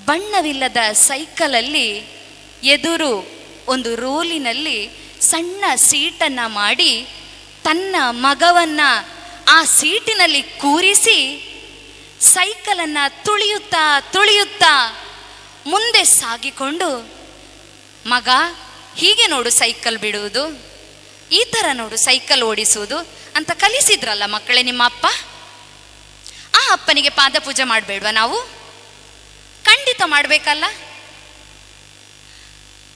ಬಣ್ಣವಿಲ್ಲದ ಸೈಕಲಲ್ಲಿ ಎದುರು ಒಂದು ರೋಲಿನಲ್ಲಿ ಸಣ್ಣ ಸೀಟನ್ನು ಮಾಡಿ ತನ್ನ ಮಗವನ್ನು ಆ ಸೀಟಿನಲ್ಲಿ ಕೂರಿಸಿ ಸೈಕಲನ್ನು ತುಳಿಯುತ್ತಾ ತುಳಿಯುತ್ತಾ ಮುಂದೆ ಸಾಗಿಕೊಂಡು, ಮಗ ಹೀಗೆ ನೋಡು ಸೈಕಲ್ ಬಿಡುವುದು, ಈ ಥರ ನೋಡು ಸೈಕಲ್ ಓಡಿಸುವುದು ಅಂತ ಕಲಿಸಿದ್ರಲ್ಲ ಮಕ್ಕಳೇ ನಿಮ್ಮ ಅಪ್ಪ. ಆ ಅಪ್ಪನಿಗೆ ಪಾದಪೂಜೆ ಮಾಡಬೇಡ್ವಾ ನಾವು? ಖಂಡಿತ ಮಾಡಬೇಕಲ್ಲ.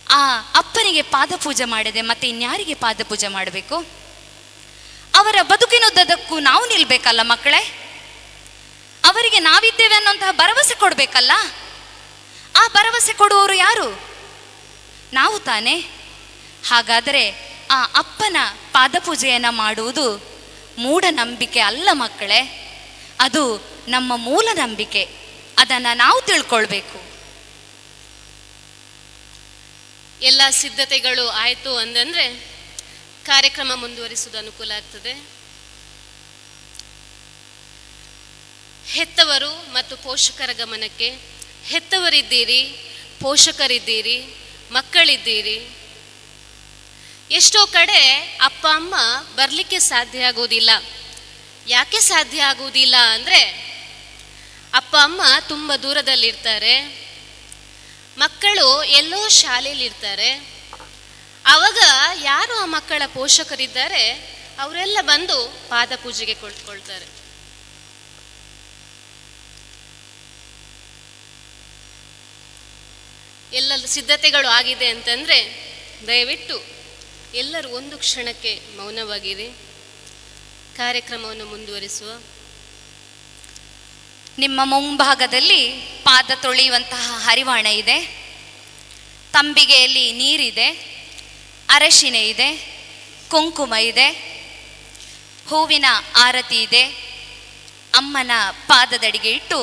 ಆ ಅಪ್ಪನಿಗೆ ಪಾದಪೂಜೆ ಮಾಡಿದೆ ಮತ್ತೆ ಇನ್ಯಾರಿಗೆ ಪಾದಪೂಜೆ ಮಾಡಬೇಕು? ಅವರ ಬದುಕಿನುದ್ದದಕ್ಕೂ ನಾವು ನಿಲ್ಬೇಕಲ್ಲ ಮಕ್ಕಳೇ. ಅವರಿಗೆ ನಾವಿದ್ದೇವೆ ಅನ್ನೋಂತಹ ಭರವಸೆ ಕೊಡಬೇಕಲ್ಲ. ಆ ಭರವಸೆ ಕೊಡುವವರು ಯಾರು? ನಾವು ತಾನೇ. ಹಾಗಾದರೆ ಆ ಅಪ್ಪನ ಪಾದಪೂಜೆಯನ್ನು ಮಾಡುವುದು ಮೂಢನಂಬಿಕೆ ಅಲ್ಲ ಮಕ್ಕಳೇ, ಅದು ನಮ್ಮ ಮೂಲ ನಂಬಿಕೆ. ಅದನ್ನು ನಾವು ತಿಳ್ಕೊಳ್ಬೇಕು. ಎಲ್ಲ ಸಿದ್ಧತೆಗಳು ಆಯಿತು ಅಂದಂದ್ರೆ ಕಾರ್ಯಕ್ರಮ ಮುಂದುವರಿಸುವುದು ಅನುಕೂಲ ಆಗ್ತದೆ. ಹೆತ್ತವರು ಮತ್ತು ಪೋಷಕರ ಗಮನಕ್ಕೆ, ಹೆತ್ತವರಿದ್ದೀರಿ, ಪೋಷಕರಿದ್ದೀರಿ, ಮಕ್ಕಳಿದ್ದೀರಿ. ಎಷ್ಟೋ ಕಡೆ ಅಪ್ಪ ಅಮ್ಮ ಬರಲಿಕ್ಕೆ ಸಾಧ್ಯ ಆಗೋದಿಲ್ಲ. ಯಾಕೆ ಸಾಧ್ಯ ಆಗುವುದಿಲ್ಲ ಅಂದರೆ, ಅಪ್ಪ ಅಮ್ಮ ತುಂಬ ದೂರದಲ್ಲಿರ್ತಾರೆ, ಮಕ್ಕಳು ಎಲ್ಲೋ ಶಾಲೆಯಲ್ಲಿರ್ತಾರೆ. ಆವಾಗ ಯಾರು ಆ ಮಕ್ಕಳ ಪೋಷಕರಿದ್ದಾರೆ ಅವರೆಲ್ಲ ಬಂದು ಪಾದಪೂಜೆಗೆ ಕುಳಿತುಕೊಳ್ತಾರೆ. ಎಲ್ಲ ಸಿದ್ಧತೆಗಳು ಆಗಿದೆ ಅಂತಂದರೆ ದಯವಿಟ್ಟು ಎಲ್ಲರೂ ಒಂದು ಕ್ಷಣಕ್ಕೆ ಮೌನವಾಗಿರಿ. ಕಾರ್ಯಕ್ರಮವನ್ನು ಮುಂದುವರಿಸುವ. ನಿಮ್ಮ ಮುಂಭಾಗದಲ್ಲಿ ಪಾದ ತೊಳೆಯುವಂತಹ ಹರಿವಾಣ ಇದೆ, ತಂಬಿಗೆಯಲ್ಲಿ ನೀರಿದೆ, ಅರಶಿನ ಇದೆ, ಕುಂಕುಮ ಇದೆ, ಹೂವಿನ ಆರತಿ ಇದೆ. ಅಮ್ಮನ ಪಾದದಡಿಗೆ ಇಟ್ಟು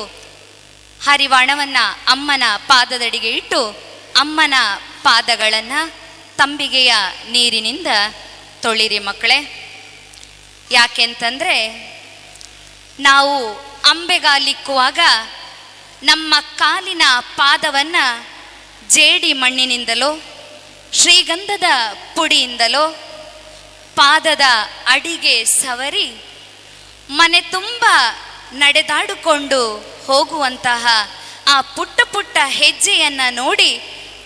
ಹರಿವಾಣವನ್ನು ಅಮ್ಮನ ಪಾದದಡಿಗೆ ಇಟ್ಟು ಅಮ್ಮನ ಪಾದಗಳನ್ನು ತಂಬಿಗೆಯ ನೀರಿನಿಂದ ತೊಳಿರಿ ಮಕ್ಕಳೇ. ಯಾಕೆಂತಂದರೆ, ನಾವು ಅಂಬೆಗಾಲಿಕ್ಕುವಾಗ ನಮ್ಮ ಕಾಲಿನ ಪಾದವನ್ನು ಜೇಡಿ ಮಣ್ಣಿನಿಂದಲೋ ಶ್ರೀಗಂಧದ ಪುಡಿಯಿಂದಲೋ ಪಾದದ ಅಡಿಗೆ ಸವರಿ ಮನೆ ತುಂಬ ನಡೆದಾಡಿಕೊಂಡು ಹೋಗುವಂತಹ ಆ ಪುಟ್ಟ ಪುಟ್ಟ ಹೆಜ್ಜೆಯನ್ನು ನೋಡಿ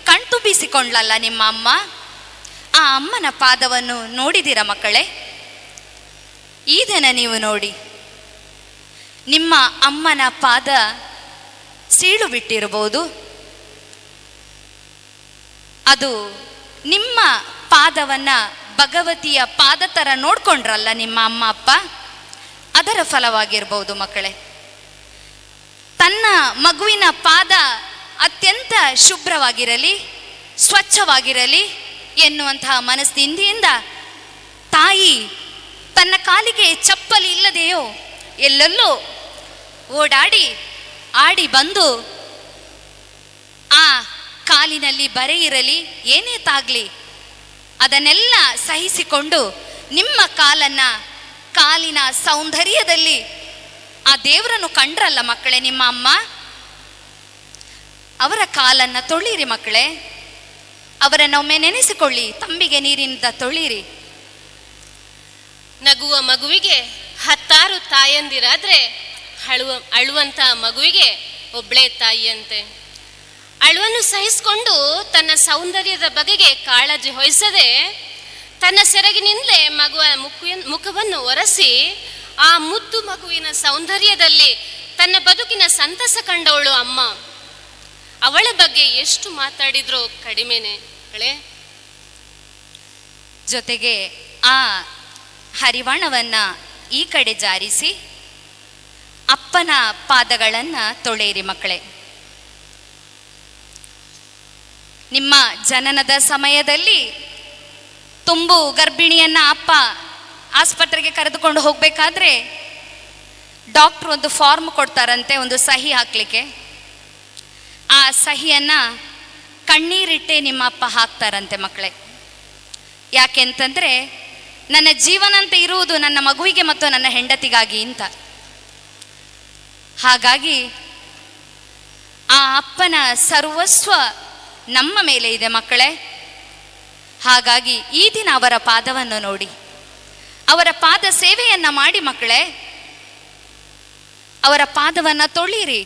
ಕಣ್ತುಂಬಿಸಿಕೊಂಡ್ಲಲ್ಲ ನಿಮ್ಮ ಅಮ್ಮ. ಆ ಅಮ್ಮನ ಪಾದವನ್ನು ನೋಡಿದಿರ ಮಕ್ಕಳೇ? ಈ ದಿನ ನೀವು ನೋಡಿ, ನಿಮ್ಮ ಅಮ್ಮನ ಪಾದ ಸೀಳು ಬಿಟ್ಟಿರಬಹುದು. ಅದು ನಿಮ್ಮ ಪಾದವನ್ನು ಭಗವತಿಯ ಪಾದ ಥರ ನೋಡ್ಕೊಂಡ್ರಲ್ಲ ನಿಮ್ಮ ಅಮ್ಮ ಅಪ್ಪ, ಅದರ ಫಲವಾಗಿರ್ಬೋದು ಮಕ್ಕಳೇ. ತನ್ನ ಮಗುವಿನ ಪಾದ ಅತ್ಯಂತ ಶುಭ್ರವಾಗಿರಲಿ, ಸ್ವಚ್ಛವಾಗಿರಲಿ ಎನ್ನುವಂತಹ ಮನಸ್ಥಿತಿಯಿಂದ ತಾಯಿ ತನ್ನ ಕಾಲಿಗೆ ಚಪ್ಪಲಿ ಇಲ್ಲದೆಯೋ ಎಲ್ಲೆಲ್ಲೋ ಓಡಾಡಿ ಆಡಿ ಬಂದು ಆ ಕಾಲಿನಲ್ಲಿ ಬರೆ ಇರಲಿ ಏನೇ ತಾಗಲಿ ಅದನ್ನೆಲ್ಲ ಸಹಿಸಿಕೊಂಡು ನಿಮ್ಮ ಕಾಲಿನ ಸೌಂದರ್ಯದಲ್ಲಿ ಆ ದೇವರನ್ನು ಕಂಡ್ರಲ್ಲ ಮಕ್ಕಳೇ ನಿಮ್ಮ ಅಮ್ಮ. ಅವರ ಕಾಲನ್ನು ತೊಳಿರಿ ಮಕ್ಕಳೇ, ಅವರನ್ನೊಮ್ಮೆ ನೆನೆಸಿಕೊಳ್ಳಿ, ತಂಬಿಗೆ ನೀರಿನಿಂದ ತೊಳಿರಿ. ನಗುವ ಮಗುವಿಗೆ 10 ತಾಯಂದಿರಾದ್ರೆ ಅಳುವಂತ ಮಗುವಿಗೆ ಒಬ್ಳೇ ತಾಯಿಯಂತೆ. ಅಳುವನ್ನು ಸಹಿಸಿಕೊಂಡು ತನ್ನ ಸೌಂದರ್ಯದ ಬಗೆಗೆ ಕಾಳಜಿ ವಹಿಸದೆ ತನ್ನ ಸೆರಗಿನಿಂದಲೇ ಮಗುವ ಮುಖವನ್ನು ಒರೆಸಿ ಆ ಮುದ್ದು ಮಗುವಿನ ಸೌಂದರ್ಯದಲ್ಲಿ ತನ್ನ ಬದುಕಿನ ಸಂತಸ ಕಂಡವಳು ಅಮ್ಮ. ಅವಳ ಬಗ್ಗೆ ಎಷ್ಟು ಮಾತಾಡಿದ್ರೂ ಕಡಿಮೆನೆ ಮಕ್ಕಳೇ. ಜೊತೆಗೆ ಆ ಹರಿವಾಣವನ್ನು ಈ ಕಡೆ ಜಾರಿಸಿ ಅಪ್ಪನ ಪಾದಗಳನ್ನು ತೊಳೆಯಿರಿ ಮಕ್ಕಳೇ. ನಿಮ್ಮ ಜನನದ ಸಮಯದಲ್ಲಿ ತುಂಬು ಗರ್ಭಿಣಿಯನ್ನ ಅಪ್ಪ ಆಸ್ಪತ್ರೆಗೆ ಕರೆದುಕೊಂಡು ಹೋಗಬೇಕಾದ್ರೆ ಡಾಕ್ಟ್ರು ಒಂದು ಫಾರ್ಮ್ ಕೊಡ್ತಾರಂತೆ, ಒಂದು ಸಹಿ ಹಾಕಲಿಕ್ಕೆ. ಆ ಸಹಿಯನ್ನು ಕಣ್ಣೀರಿಟ್ಟೆ ನಿಮ್ಮ ಅಪ್ಪ ಹಾಕ್ತಾರಂತೆ ಮಕ್ಕಳೇ. ಯಾಕೆಂತಂದರೆ ನನ್ನ ಜೀವನ ಅಂತ ಇರುವುದು ನನ್ನ ಮಗುವಿಗೆ ಮತ್ತು ನನ್ನ ಹೆಂಡತಿಗಾಗಿ ಅಂತ. ಹಾಗಾಗಿ ಆ ಅಪ್ಪನ ಸರ್ವಸ್ವ ನಮ್ಮ ಮೇಲೆ ಇದೆ ಮಕ್ಕಳೇ. ಹಾಗಾಗಿ ಈ ದಿನ ಅವರ ಪಾದವನ್ನು ನೋಡಿ, ಅವರ ಪಾದ ಸೇವೆಯನ್ನು ಮಾಡಿ ಮಕ್ಕಳೇ. ಅವರ ಪಾದವನ್ನು ತೊಳಿರಿ.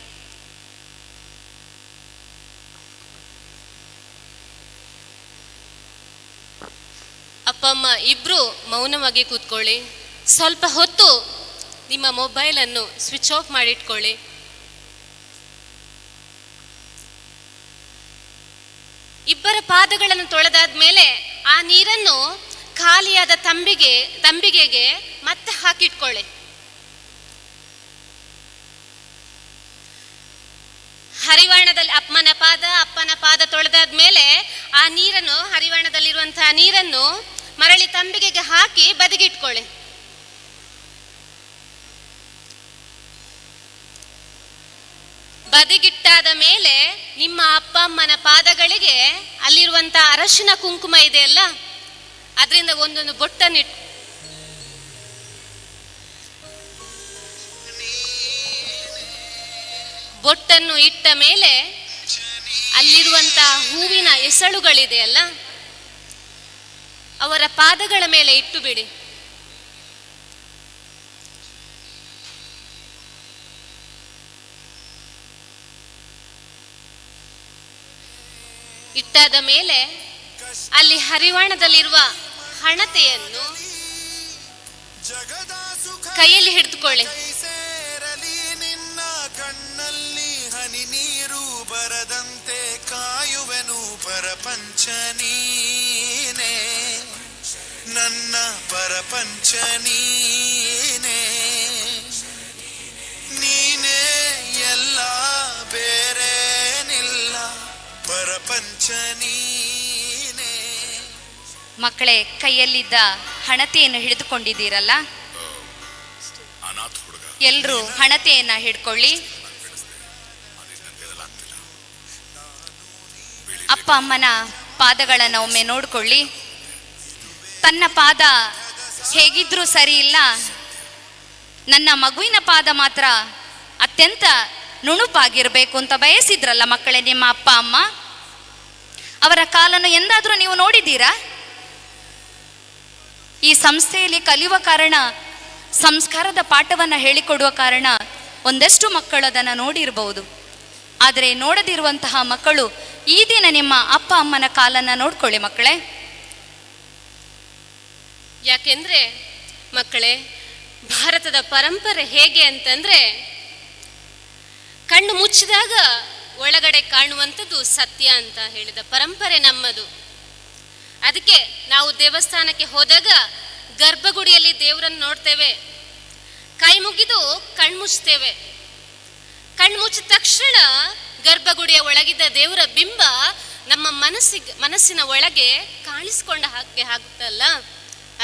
ಅಪ್ಪ ಅಮ್ಮ ಇಬ್ರು ಮೌನವಾಗಿ ಕೂತ್ಕೊಳ್ಳಿ. ಸ್ವಲ್ಪ ಹೊತ್ತು ನಿಮ್ಮ ಮೊಬೈಲನ್ನು ಸ್ವಿಚ್ ಆಫ್ ಮಾಡಿಟ್ಕೊಳ್ಳಿ. ಇಬ್ಬರ ಪಾದಗಳನ್ನು ತೊಳೆದಾದ್ಮೇಲೆ ಆ ನೀರನ್ನು ಖಾಲಿಯಾದ ತಂಬಿಗೆಗೆ ಮತ್ತೆ ಹಾಕಿಟ್ಕೊಳ್ಳಿ. ಹರಿವಾಣದಲ್ಲಿ ಅಪ್ಪನ ಪಾದ ತೊಳೆದಾದ್ಮೇಲೆ ಆ ನೀರನ್ನು, ಹರಿವಾಣದಲ್ಲಿರುವಂತಹ ನೀರನ್ನು ಮರಳಿ ತಂಬಿಗೆಗೆ ಹಾಕಿ ಬದಿಗಿಟ್ಕೊಳ್ಳಿ. ಬದಿಗಿಟ್ಟಾದ ಮೇಲೆ ನಿಮ್ಮ ಅಪ್ಪ ಅಮ್ಮನ ಪಾದಗಳಿಗೆ ಅಲ್ಲಿರುವಂತಹ ಅರಶಿನ ಕುಂಕುಮ ಇದೆಯಲ್ಲ, ಅದರಿಂದ ಒಂದೊಂದು ಬೊಟ್ಟನ್ನು ಇಟ್ಟ ಮೇಲೆ ಅಲ್ಲಿರುವಂತಹ ಹೂವಿನ ಎಸಳುಗಳಿದೆಯಲ್ಲ, ಅವರ ಪಾದಗಳ ಮೇಲೆ ಇಟ್ಟು ಬಿಡಿ. ಇಟ್ಟಾದ ಮೇಲೆ ಅಲ್ಲಿ ಹರಿವಾಣದಲ್ಲಿರುವ ಹಣತೆಯನ್ನು ಕೈಯಲ್ಲಿ ಹಿಡಿದುಕೊಳ್ಳಿ. ಕಣ್ಣಲ್ಲಿ ಹನಿ ನೀರು ಬರದಂತೆ ಕಾಯುವೆನು ಪರಪಂಚ ನೀನೇ, ನನ್ನ ಪರಪಂಚ ನೀನೇ, ನೀನೇ ಎಲ್ಲ ಬೇರೇನಿಲ್ಲ ಪರಪಂಚ ನೀನೇ. ಮಕ್ಕಳೇ, ಕೈಯಲ್ಲಿದ್ದ ಹಣತೆಯನ್ನು ಹಿಡಿದುಕೊಂಡಿದ್ದೀರಲ್ಲ, ಎಲ್ಲರೂ ಹಣತೆಯನ್ನ ಹಿಡ್ಕೊಳ್ಳಿ. ಅಪ್ಪ ಅಮ್ಮನ ಪಾದಗಳನ್ನು ಒಮ್ಮೆ ನೋಡ್ಕೊಳ್ಳಿ. ತನ್ನ ಪಾದ ಹೇಗಿದ್ರೂ ಸರಿ ಇಲ್ಲ, ನನ್ನ ಮಗುವಿನ ಪಾದ ಮಾತ್ರ ಅತ್ಯಂತ ನುಣುಪಾಗಿರ್ಬೇಕು ಅಂತ ಬಯಸಿದ್ರಲ್ಲ ಮಕ್ಕಳೇ ನಿಮ್ಮ ಅಪ್ಪ ಅಮ್ಮ. ಅವರ ಕಾಲನ್ನು ಎಂದಾದ್ರೂ ನೀವು ನೋಡಿದ್ದೀರಾ? ಈ ಸಂಸ್ಥೆಯಲ್ಲಿ ಕಲಿಯುವ ಕಾರಣ, ಸಂಸ್ಕಾರದ ಪಾಠವನ್ನು ಹೇಳಿಕೊಡುವ ಕಾರಣ ಒಂದಷ್ಟು ಮಕ್ಕಳು ಅದನ್ನು ನೋಡಿರಬಹುದು. ಆದರೆ ನೋಡದಿರುವಂತಹ ಮಕ್ಕಳು ಈ ದಿನ ನಿಮ್ಮ ಅಪ್ಪ ಅಮ್ಮನ ಕಾಲನ್ನು ನೋಡ್ಕೊಳ್ಳಿ ಮಕ್ಕಳೇ. ಯಾಕೆಂದ್ರೆ ಮಕ್ಕಳೇ, ಭಾರತದ ಪರಂಪರೆ ಹೇಗೆ ಅಂತಂದ್ರೆ, ಕಣ್ಣು ಮುಚ್ಚಿದಾಗ ಒಳಗಡೆ ಕಾಣುವಂಥದ್ದು ಸತ್ಯ ಅಂತ ಹೇಳಿದ ಪರಂಪರೆ ನಮ್ಮದು. ಅದಕ್ಕೆ ನಾವು ದೇವಸ್ಥಾನಕ್ಕೆ ಹೋದಾಗ ಗರ್ಭಗುಡಿಯಲ್ಲಿ ದೇವರನ್ನು ನೋಡ್ತೇವೆ, ಕೈ ಮುಗಿದು ಕಣ್ಮುಚ್ತೇವೆ. ಕಣ್ಮುಚ್ಚಿದ ತಕ್ಷಣ ಗರ್ಭಗುಡಿಯ ಒಳಗಿದ್ದ ದೇವರ ಬಿಂಬ ನಮ್ಮ ಮನಸ್ಸಿನ ಒಳಗೆ ಕಾಣಿಸ್ಕೊಂಡ ಹಾಗೆ ಆಗುತ್ತಲ್ಲ,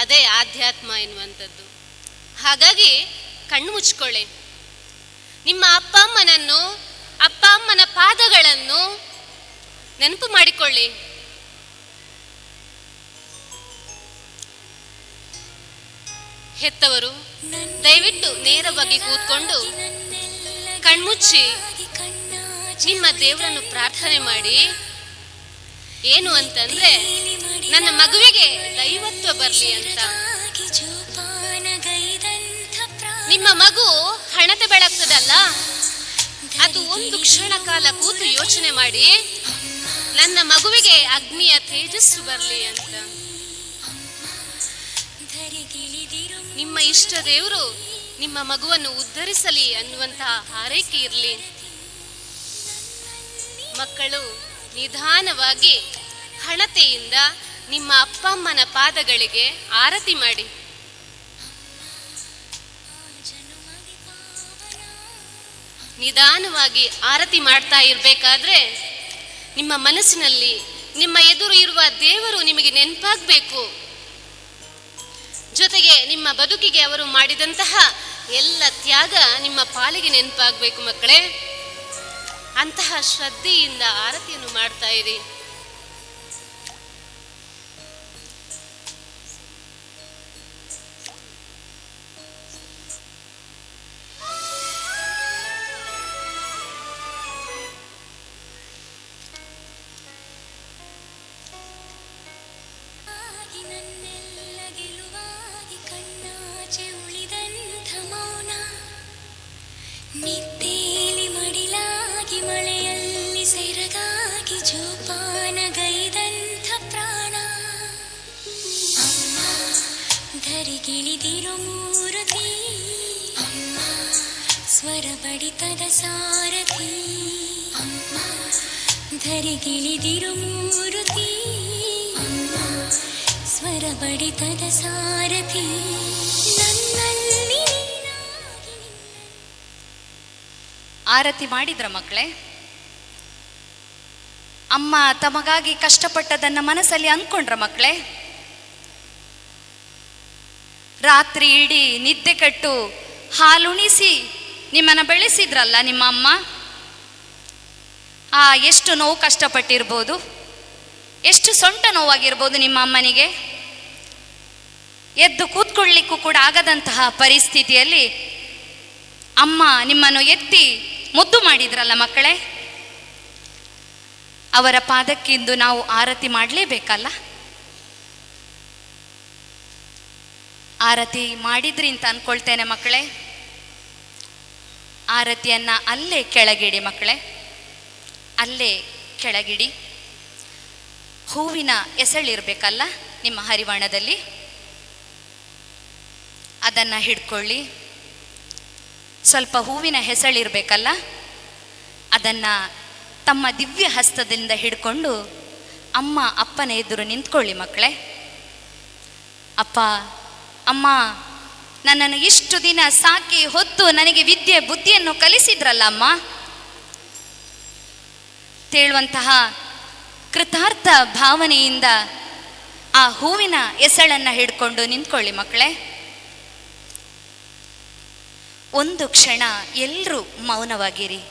ಅದೇ ಆಧ್ಯಾತ್ಮ ಎನ್ನುವಂಥದ್ದು. ಹಾಗಾಗಿ ಕಣ್ಣು ಮುಚ್ಕೊಳ್ಳಿ. ನಿಮ್ಮ ಅಪ್ಪ ಅಮ್ಮನ ಪಾದಗಳನ್ನು ನೆನಪು ಮಾಡಿಕೊಳ್ಳಿ. ಹೆತ್ತವರು ದಯವಿಟ್ಟು ನೇರವಾಗಿ ಕೂತ್ಕೊಂಡು ಕಣ್ಮುಚ್ಚಿ ನಿಮ್ಮ ದೇವರನ್ನು ಪ್ರಾರ್ಥನೆ ಮಾಡಿ. ಏನು ಅಂತಂದ್ರೆ, ನನ್ನ ಮಗುವಿಗೆ ದೈವತ್ವ ಬರಲಿ ಅಂತ. ನಿಮ್ಮ ಮಗು ಹಣತೆ ಬೆಳಗ್ತದಲ್ಲ, ಅದು ಒಂದು ಕ್ಷಣ ಕಾಲ ಕೂತು ಯೋಚನೆ ಮಾಡಿ, ನನ್ನ ಮಗುವಿಗೆ ಅಗ್ನಿಯ ತೇಜಸ್ಸು ಬರಲಿ ಅಂತ. ನಿಮ್ಮ ಇಷ್ಟ ದೇವರು ನಿಮ್ಮ ಮಗುವನ್ನು ಉದ್ಧರಿಸಲಿ ಅನ್ನುವಂತಹ ಹಾರೈಕೆ ಇರಲಿ. ಮಕ್ಕಳು ನಿಧಾನವಾಗಿ ಹಣತೆಯಿಂದ ನಿಮ್ಮ ಅಪ್ಪ ಅಮ್ಮನ ಪಾದಗಳಿಗೆ ಆರತಿ ಮಾಡಿ. ನಿಧಾನವಾಗಿ ಆರತಿ ಮಾಡ್ತಾ ಇರಬೇಕಾದ್ರೆ ನಿಮ್ಮ ಮನಸ್ಸಿನಲ್ಲಿ ನಿಮ್ಮ ಎದುರು ಇರುವ ದೇವರು ನಿಮಗೆ ನೆನಪಾಗಬೇಕು. ಜೊತೆಗೆ ನಿಮ್ಮ ಬದುಕಿಗೆ ಅವರು ಮಾಡಿದಂತಹ ಎಲ್ಲ ತ್ಯಾಗ ನಿಮ್ಮ ಪಾಲಿಗೆ ನೆನಪಾಗಬೇಕು ಮಕ್ಕಳೇ. ಅಂತಹ ಶ್ರದ್ಧೆಯಿಂದ ಆರತಿಯನ್ನು ಮಾಡ್ತಾ ಇರಿ. ನಿದ್ದೇಲಿ ಮಡಿಲಾಗಿ ಮಳೆಯಲ್ಲಿ ಸೆರಗಾಗಿ ಜೋಪಾನಗೈದಂಥ ಪ್ರಾಣ ಅಮ್ಮ ಧರಿಗಿಳಿದಿರೋ ಮೂರುತಿ ಅಮ್ಮ ಸ್ವರ ಬಡಿತದ ಸಾರಥಿ ಅಮ್ಮ ಧರಿಗಿಳಿದಿರೋ ಮೂರುತಿ ಅಮ್ಮ ಸ್ವರ ಬಡಿತದ ಸಾರಥಿ ನನ್ನಲ್ಲಿ ಆರತಿ ಮಾಡಿದ್ರ ಮಕ್ಕಳೇ? ಅಮ್ಮ ತಮಗಾಗಿ ಕಷ್ಟಪಟ್ಟದನ್ನ ಮನಸ್ಸಲ್ಲಿ ಅಂದ್ಕೊಂಡ್ರ ಮಕ್ಕಳೇ? ರಾತ್ರಿ ಇಡೀ ನಿದ್ದೆ ಕೆಟ್ಟು ಹಾಲುಣಿಸಿ ನಿಮ್ಮನ್ನ ಬೆಳೆಸಿದ್ರಲ್ಲ ನಿಮ್ಮ ಅಮ್ಮ. ಎಷ್ಟು ನೋವು ಕಷ್ಟಪಟ್ಟಿರ್ಬೋದು, ಎಷ್ಟು ಸೊಂಟ ನೋವಾಗಿರ್ಬೋದು ನಿಮ್ಮ ಅಮ್ಮನಿಗೆ. ಎದ್ದು ಕೂತ್ಕೊಳ್ಳಿಕ್ಕೂ ಕೂಡ ಆಗದಂತಹ ಪರಿಸ್ಥಿತಿಯಲ್ಲಿ ಅಮ್ಮ ನಿಮ್ಮನ್ನು ಎತ್ತಿ ಮುದ್ದು ಮಾಡಿದ್ರಲ್ಲ ಮಕ್ಕಳೇ. ಅವರ ಪಾದಕ್ಕಿಂದು ನಾವು ಆರತಿ ಮಾಡಲೇಬೇಕಲ್ಲ. ಆರತಿ ಮಾಡಿದ್ರಿ ಅಂತ ಅನ್ಕೊಳ್ತೇನೆ ಮಕ್ಕಳೇ. ಆರತಿಯನ್ನ ಅಲ್ಲೇ ಕೆಳಗಿಡಿ ಮಕ್ಕಳೇ, ಅಲ್ಲೇ ಕೆಳಗಿಡಿ. ಹೂವಿನ ಎಸಳಿರ್ಬೇಕಲ್ಲ ನಿಮ್ಮ ಹರಿವಾಣದಲ್ಲಿ, ಅದನ್ನ ಹಿಡ್ಕೊಳ್ಳಿ. ಸ್ವಲ್ಪ ಹೂವಿನ ಹೆಸಳಿರ್ಬೇಕಲ್ಲ, ಅದನ್ನು ತಮ್ಮ ದಿವ್ಯ ಹಸ್ತದಿಂದ ಹಿಡ್ಕೊಂಡು ಅಮ್ಮ ಅಪ್ಪನ ಎದುರು ನಿಂತ್ಕೊಳ್ಳಿ ಮಕ್ಕಳೇ. ಅಪ್ಪ ಅಮ್ಮ, ನನ್ನನ್ನು ಇಷ್ಟು ದಿನ ಸಾಕಿ ಹೊತ್ತು ನನಗೆ ವಿದ್ಯೆ ಬುದ್ಧಿಯನ್ನು ಕಲಿಸಿದ್ರಲ್ಲ ಅಮ್ಮ, ತೇಳುವಂತಹ ಕೃತಾರ್ಥ ಭಾವನೆಯಿಂದ ಆ ಹೂವಿನ ಎಸಳನ್ನು ಹಿಡ್ಕೊಂಡು ನಿಂತ್ಕೊಳ್ಳಿ ಮಕ್ಕಳೇ. ಒಂದು ಕ್ಷಣ ಎಲ್ಲರೂ ಮೌನವಾಗಿರಿ.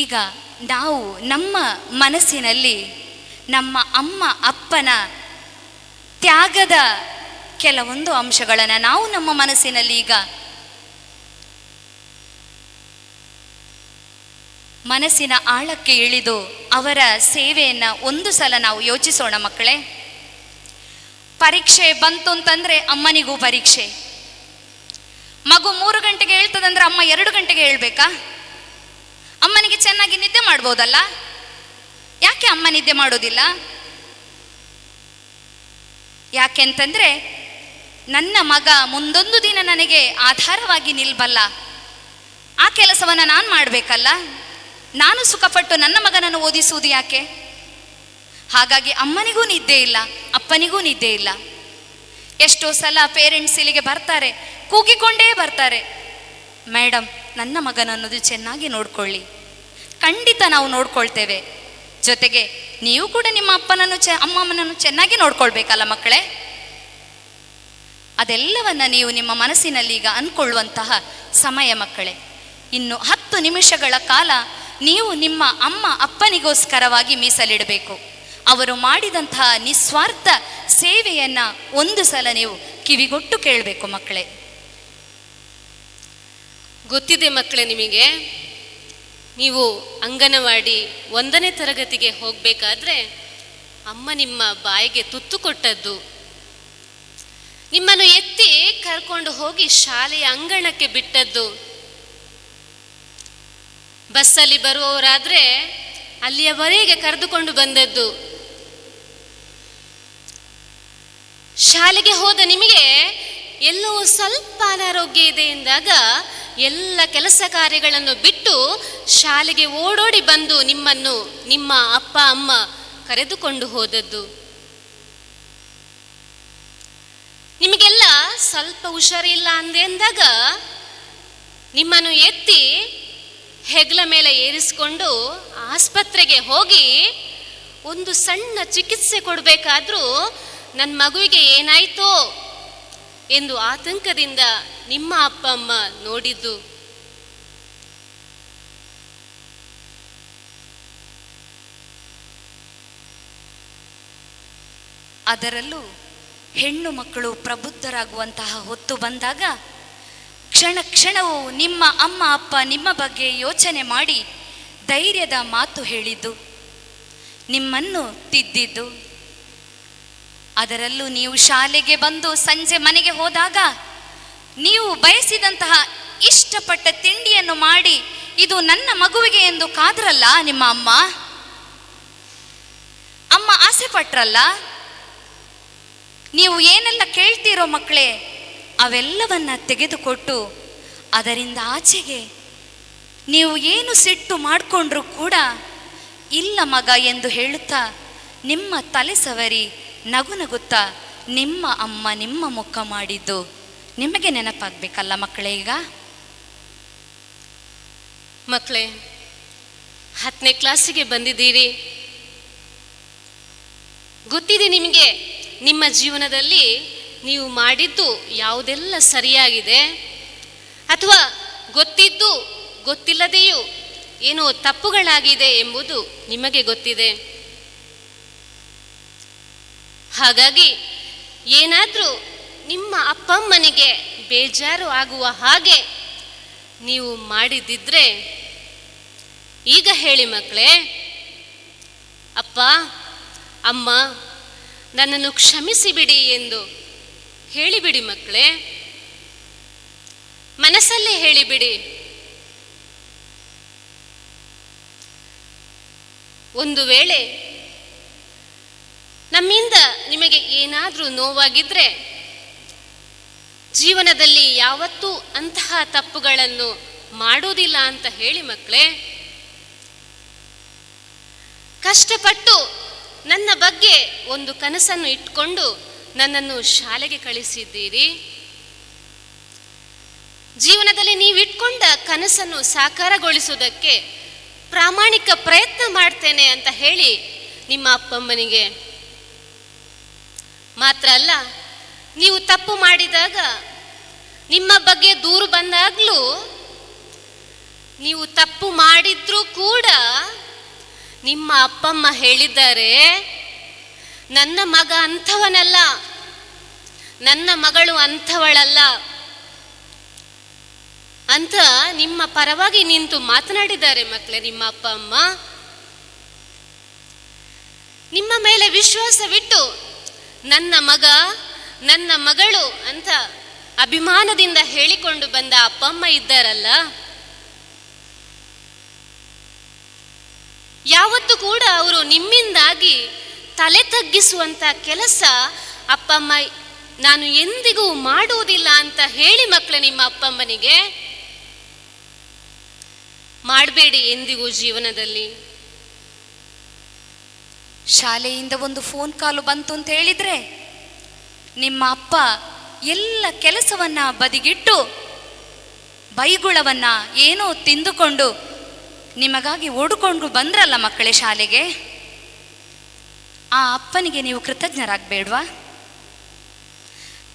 ಈಗ ನಾವು ನಮ್ಮ ಮನಸ್ಸಿನಲ್ಲಿ ನಮ್ಮ ಅಮ್ಮ ಅಪ್ಪನ ತ್ಯಾಗದ ಕೆಲವೊಂದು ಅಂಶಗಳನ್ನು ನಾವು ನಮ್ಮ ಮನಸ್ಸಿನಲ್ಲಿ ಈಗ ಮನಸ್ಸಿನ ಆಳಕ್ಕೆ ಇಳಿದು ಅವರ ಸೇವೆಯನ್ನು ಒಂದು ಸಲ ನಾವು ಯೋಚಿಸೋಣ ಮಕ್ಕಳೇ. ಪರೀಕ್ಷೆ ಬಂತು ಅಂತಂದ್ರೆ ಅಮ್ಮನಿಗೂ ಪರೀಕ್ಷೆ. ಮಗು 3 ಗಂಟೆಗೆ ಹೇಳ್ತದಂದ್ರೆ ಅಮ್ಮ 2 ಗಂಟೆಗೆ ಹೇಳ್ಬೇಕಾ? ಅಮ್ಮನಿಗೆ ಚೆನ್ನಾಗಿ ನಿದ್ದೆ ಮಾಡ್ಬೋದಲ್ಲ, ಯಾಕೆ ಅಮ್ಮ ನಿದ್ದೆ ಮಾಡೋದಿಲ್ಲ? ಯಾಕೆಂತಂದ್ರೆ ನನ್ನ ಮಗ ಮುಂದೊಂದು ದಿನ ನನಗೆ ಆಧಾರವಾಗಿ ನಿಲ್ಬಲ್ಲ, ಆ ಕೆಲಸವನ್ನು ನಾನು ಮಾಡಬೇಕಲ್ಲ. ನಾನು ಸುಖಪಟ್ಟು ನನ್ನ ಮಗನನ್ನು ಓದಿಸುವುದು ಯಾಕೆ? ಹಾಗಾಗಿ ಅಮ್ಮನಿಗೂ ನಿದ್ದೆ ಇಲ್ಲ, ಅಪ್ಪನಿಗೂ ನಿದ್ದೆ ಇಲ್ಲ. ಎಷ್ಟೋ ಸಲ ಪೇರೆಂಟ್ಸ್ ಇಲ್ಲಿಗೆ ಬರ್ತಾರೆ, ಕೂಗಿಕೊಂಡೇ ಬರ್ತಾರೆ, ಮೇಡಮ್ ನನ್ನ ಮಗನನ್ನೋದು ಚೆನ್ನಾಗಿ ನೋಡ್ಕೊಳ್ಳಿ. ಖಂಡಿತ ನಾವು ನೋಡ್ಕೊಳ್ತೇವೆ. ಜೊತೆಗೆ ನೀವು ಕೂಡ ನಿಮ್ಮ ಅಪ್ಪನನ್ನು ಅಮ್ಮಮ್ಮನನ್ನು ಚೆನ್ನಾಗಿ ನೋಡ್ಕೊಳ್ಬೇಕಲ್ಲ ಮಕ್ಕಳೇ. ಅದೆಲ್ಲವನ್ನ ನೀವು ನಿಮ್ಮ ಮನಸ್ಸಿನಲ್ಲಿ ಈಗ ಅಂದ್ಕೊಳ್ಳುವಂತಹ ಸಮಯ ಮಕ್ಕಳೇ. ಇನ್ನು 10 ನಿಮಿಷಗಳ ಕಾಲ ನೀವು ನಿಮ್ಮ ಅಮ್ಮ ಅಪ್ಪನಿಗೋಸ್ಕರವಾಗಿ ಮೀಸಲಿಡಬೇಕು. ಅವರು ಮಾಡಿದಂತಹ ನಿಸ್ವಾರ್ಥ ಸೇವೆಯನ್ನ ಒಂದು ಸಲ ನೀವು ಕಿವಿಗೊಟ್ಟು ಕೇಳಬೇಕು ಮಕ್ಕಳೇ. ಗೊತ್ತಿದೆ ಮಕ್ಕಳೇ ನಿಮಗೆ, ನೀವು ಅಂಗನವಾಡಿ 1ನೇ ತರಗತಿಗೆ ಹೋಗಬೇಕಾದ್ರೆ ಅಮ್ಮ ನಿಮ್ಮ ಬಾಯಿಗೆ ತುತ್ತು ಕೊಟ್ಟದ್ದು, ನಿಮ್ಮನ್ನು ಎತ್ತಿ ಕರ್ಕೊಂಡು ಹೋಗಿ ಶಾಲೆಯ ಅಂಗಣಕ್ಕೆ ಬಿಟ್ಟದ್ದು, ಬಸ್ಸಲ್ಲಿ ಬರುವವರಾದ್ರೆ ಅಲ್ಲಿಯವರೆಗೆ ಕರೆದುಕೊಂಡು ಬಂದದ್ದು, ಶಾಲೆಗೆ ಹೋದ ನಿಮಗೆ ಎಲ್ಲೋ ಸ್ವಲ್ಪ ಅನಾರೋಗ್ಯ ಇದೆ ಎಂದಾಗ ಎಲ್ಲ ಕೆಲಸ ಕಾರ್ಯಗಳನ್ನು ಬಿಟ್ಟು ಶಾಲೆಗೆ ಓಡೋಡಿ ಬಂದು ನಿಮ್ಮನ್ನು ನಿಮ್ಮ ಅಪ್ಪ ಅಮ್ಮ ಕರೆದುಕೊಂಡು ಹೋದದ್ದು, ನಿಮಗೆಲ್ಲ ಸ್ವಲ್ಪ ಹುಷಾರಿಲ್ಲ ಅಂದಾಗ ನಿಮ್ಮನ್ನು ಎತ್ತಿ ಹೆಗಲ ಮೇಲೆ ಏರಿಸಿಕೊಂಡು ಆಸ್ಪತ್ರೆಗೆ ಹೋಗಿ ಒಂದು ಸಣ್ಣ ಚಿಕಿತ್ಸೆ ಕೊಡಬೇಕಾದ್ರೂ ನನ್ನ ಮಗುವಿಗೆ ಏನಾಯ್ತೋ ಎಂದು ಆತಂಕದಿಂದ ನಿಮ್ಮ ಅಪ್ಪ ಅಮ್ಮ ನೋಡಿದ್ದು. ಅದರಲ್ಲೂ ಹೆಣ್ಣು ಮಕ್ಕಳು ಪ್ರಬುದ್ಧರಾಗುವಂತಹ ಹೊತ್ತು ಬಂದಾಗ ಕ್ಷಣ ಕ್ಷಣವೂ ನಿಮ್ಮ ಅಮ್ಮ ಅಪ್ಪ ನಿಮ್ಮ ಬಗ್ಗೆ ಯೋಚನೆ ಮಾಡಿ ಧೈರ್ಯದ ಮಾತು ಹೇಳಿದ್ದು, ನಿಮ್ಮನ್ನು ತಿದ್ದಿದ್ದು. ಅದರಲ್ಲೂ ನೀವು ಶಾಲೆಗೆ ಬಂದು ಸಂಜೆ ಮನೆಗೆ ಹೋದಾಗ ನೀವು ಬಯಸಿದಂತಹ ಇಷ್ಟಪಟ್ಟ ತಿಂಡಿಯನ್ನು ಮಾಡಿ ಇದು ನನ್ನ ಮಗುವಿಗೆ ಎಂದು ಕಾದ್ರಲ್ಲ ನಿಮ್ಮ ಅಮ್ಮ ಆಸೆ ಪಟ್ರಲ್ಲ. ನೀವು ಏನೆಲ್ಲ ಕೇಳ್ತೀರೋ ಮಕ್ಕಳೇ ಅವೆಲ್ಲವನ್ನ ತೆಗೆದುಕೊಟ್ಟು ಅದರಿಂದ ಆಚೆಗೆ ನೀವು ಏನು ಸಿಟ್ಟು ಮಾಡಿಕೊಂಡ್ರೂ ಕೂಡ ಇಲ್ಲ ಮಗ ಎಂದು ಹೇಳುತ್ತಾ ನಿಮ್ಮ ತಲೆ ಸವರಿ ನಗು ನಗುತ್ತಾ ನಿಮ್ಮ ಅಮ್ಮ ನಿಮ್ಮ ಮುಖ ಮಾಡಿದ್ದು ನಿಮಗೆ ನೆನಪಾಗಬೇಕಲ್ಲ ಮಕ್ಕಳೇ. ಈಗ ಮಕ್ಕಳೇ, 10ನೇ ಕ್ಲಾಸಿಗೆ ಬಂದಿದ್ದೀರಿ. ಗೊತ್ತಿದೆ ನಿಮಗೆ ನಿಮ್ಮ ಜೀವನದಲ್ಲಿ ನೀವು ಮಾಡಿದ್ದು ಯಾವುದೆಲ್ಲ ಸರಿಯಾಗಿದೆ ಅಥವಾ ಗೊತ್ತಿದ್ದು ಗೊತ್ತಿಲ್ಲದೆಯೂ ಏನೋ ತಪ್ಪುಗಳಾಗಿದೆ ಎಂಬುದು ನಿಮಗೆ ಗೊತ್ತಿದೆ. ಹಾಗಾಗಿ ಏನಾದರೂ ನಿಮ್ಮ ಅಪ್ಪ ಅಮ್ಮನಿಗೆ ಬೇಜಾರು ಆಗುವ ಹಾಗೆ ನೀವು ಮಾಡಿದ್ದಿದ್ರೆ ಈಗ ಹೇಳಿ ಮಕ್ಕಳೇ, ಅಪ್ಪ ಅಮ್ಮ ನನ್ನನ್ನು ಕ್ಷಮಿಸಿಬಿಡಿ ಎಂದು ಹೇಳಿಬಿಡಿ ಮಕ್ಕಳೇ. ಮನಸ್ಸಲ್ಲೇ ಹೇಳಿಬಿಡಿ. ಒಂದು ವೇಳೆ ನಮ್ಮಿಂದ ನಿಮಗೆ ಏನಾದರೂ ನೋವಾಗಿದ್ರೆ ಜೀವನದಲ್ಲಿ ಯಾವತ್ತೂ ಅಂತಹ ತಪ್ಪುಗಳನ್ನು ಮಾಡುವುದಿಲ್ಲ ಅಂತ ಹೇಳಿ ಮಕ್ಕಳೇ. ಕಷ್ಟಪಟ್ಟು ನನ್ನ ಬಗ್ಗೆ ಒಂದು ಕನಸನ್ನು ಇಟ್ಕೊಂಡು ನನ್ನನ್ನು ಶಾಲೆಗೆ ಕಳಿಸಿದ್ದೀರಿ. ಜೀವನದಲ್ಲಿ ನೀವು ಇಟ್ಕೊಂಡ ಕನಸನ್ನು ಸಾಕಾರಗೊಳಿಸುವುದಕ್ಕೆ ಪ್ರಾಮಾಣಿಕ ಪ್ರಯತ್ನ ಮಾಡ್ತೇನೆ ಅಂತ ಹೇಳಿ ನಿಮ್ಮ ಅಪ್ಪಮ್ಮನಿಗೆ. ಮಾತ್ರ ಅಲ್ಲ, ನೀವು ತಪ್ಪು ಮಾಡಿದಾಗ ನಿಮ್ಮ ಬಗ್ಗೆ ದೂರು ಬಂದಾಗಲೂ ನೀವು ತಪ್ಪು ಮಾಡಿದ್ರೂ ಕೂಡ ನಿಮ್ಮ ಅಪ್ಪಮ್ಮ ಹೇಳಿದ್ದಾರೆ, ನನ್ನ ಮಗ ಅಂಥವನಲ್ಲ, ನನ್ನ ಮಗಳು ಅಂಥವಳಲ್ಲ ಅಂತ ನಿಮ್ಮ ಪರವಾಗಿ ನಿಂತು ಮಾತನಾಡಿದ್ದಾರೆ ಮಕ್ಕಳೇ ನಿಮ್ಮ ಅಪ್ಪ ಅಮ್ಮ. ನಿಮ್ಮ ಮೇಲೆ ವಿಶ್ವಾಸವಿಟ್ಟು ನನ್ನ ಮಗ ನನ್ನ ಮಗಳು ಅಂತ ಅಭಿಮಾನದಿಂದ ಹೇಳಿಕೊಂಡು ಬಂದ ಅಪ್ಪ ಅಮ್ಮ ಇದ್ದಾರಲ್ಲ, ಯಾವತ್ತೂ ಕೂಡ ಅವರು ನಿಮ್ಮಿಂದಾಗಿ ತಲೆ ತಗ್ಗಿಸುವಂತ ಕೆಲಸ ಅಪ್ಪ ಅಮ್ಮ ನಾನು ಎಂದಿಗೂ ಮಾಡುವುದಿಲ್ಲ ಅಂತ ಹೇಳಿ ಮಕ್ಕಳೇ ನಿಮ್ಮ ಅಪ್ಪಮ್ಮನಿಗೆ. ಮಾಡಬೇಡಿ ಎಂದಿಗೂ ಜೀವನದಲ್ಲಿ. ಶಾಲೆಯಿಂದ ಒಂದು ಫೋನ್ ಕಾಲು ಬಂತು ಅಂತ ಹೇಳಿದ್ರೆ ನಿಮ್ಮ ಅಪ್ಪ ಎಲ್ಲ ಕೆಲಸವನ್ನ ಬದಿಗಿಟ್ಟು ಬೈಗುಳವನ್ನ ಏನೋ ತಿಂದುಕೊಂಡು ನಿಮಗಾಗಿ ಓಡಿಕೊಂಡು ಬಂದ್ರಲ್ಲ ಮಕ್ಕಳೇ ಶಾಲೆಗೆ, ಆ ಅಪ್ಪನಿಗೆ ನೀವು ಕೃತಜ್ಞರಾಗಬೇಡ್ವಾ?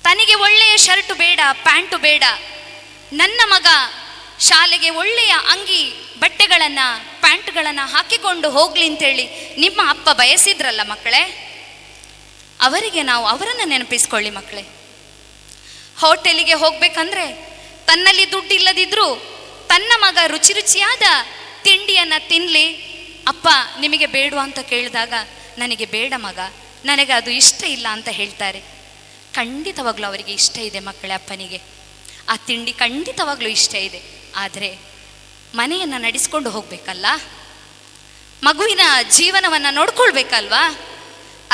ತನಗೆ ಒಳ್ಳೆಯ ಶರ್ಟು ಬೇಡ, ಪ್ಯಾಂಟು ಬೇಡ, ನನ್ನ ಮಗ ಶಾಲೆಗೆ ಒಳ್ಳೆಯ ಅಂಗಿ ಬಟ್ಟೆಗಳನ್ನು ಪ್ಯಾಂಟ್ಗಳನ್ನು ಹಾಕಿಕೊಂಡು ಹೋಗ್ಲಿ ಅಂತೇಳಿ ನಿಮ್ಮ ಅಪ್ಪ ಬಯಸಿದ್ರಲ್ಲ ಮಕ್ಕಳೇ. ಅವರಿಗೆ ನಾವು ಅವರನ್ನು ನೆನಪಿಸ್ಕೊಳ್ಳಿ ಮಕ್ಕಳೇ. ಹೋಟೆಲಿಗೆ ಹೋಗ್ಬೇಕಂದ್ರೆ ತನ್ನಲ್ಲಿ ದುಡ್ಡು ಇಲ್ಲದಿದ್ರೂ ತನ್ನ ಮಗ ರುಚಿ ರುಚಿಯಾದ ತಿಂಡಿಯನ್ನು ತಿನ್ನಲಿ, ಅಪ್ಪ ನಿಮಗೆ ಬೇಡವಾ ಅಂತ ಕೇಳಿದಾಗ ನನಗೆ ಬೇಡ ಮಗ, ನನಗೆ ಅದು ಇಷ್ಟ ಇಲ್ಲ ಅಂತ ಹೇಳ್ತಾರೆ. ಖಂಡಿತವಾಗ್ಲೂ ಅವರಿಗೆ ಇಷ್ಟ ಇದೆ ಮಕ್ಕಳೇ, ಅಪ್ಪನಿಗೆ ಆ ತಿಂಡಿ ಖಂಡಿತವಾಗ್ಲೂ ಇಷ್ಟ ಇದೆ. ಆದರೆ ಮನೆಯನ್ನು ನಡೆಸ್ಕೊಂಡು ಹೋಗಬೇಕಲ್ಲ, ಮಗುವಿನ ಜೀವನವನ್ನು ನೋಡ್ಕೊಳ್ಬೇಕಲ್ವಾ,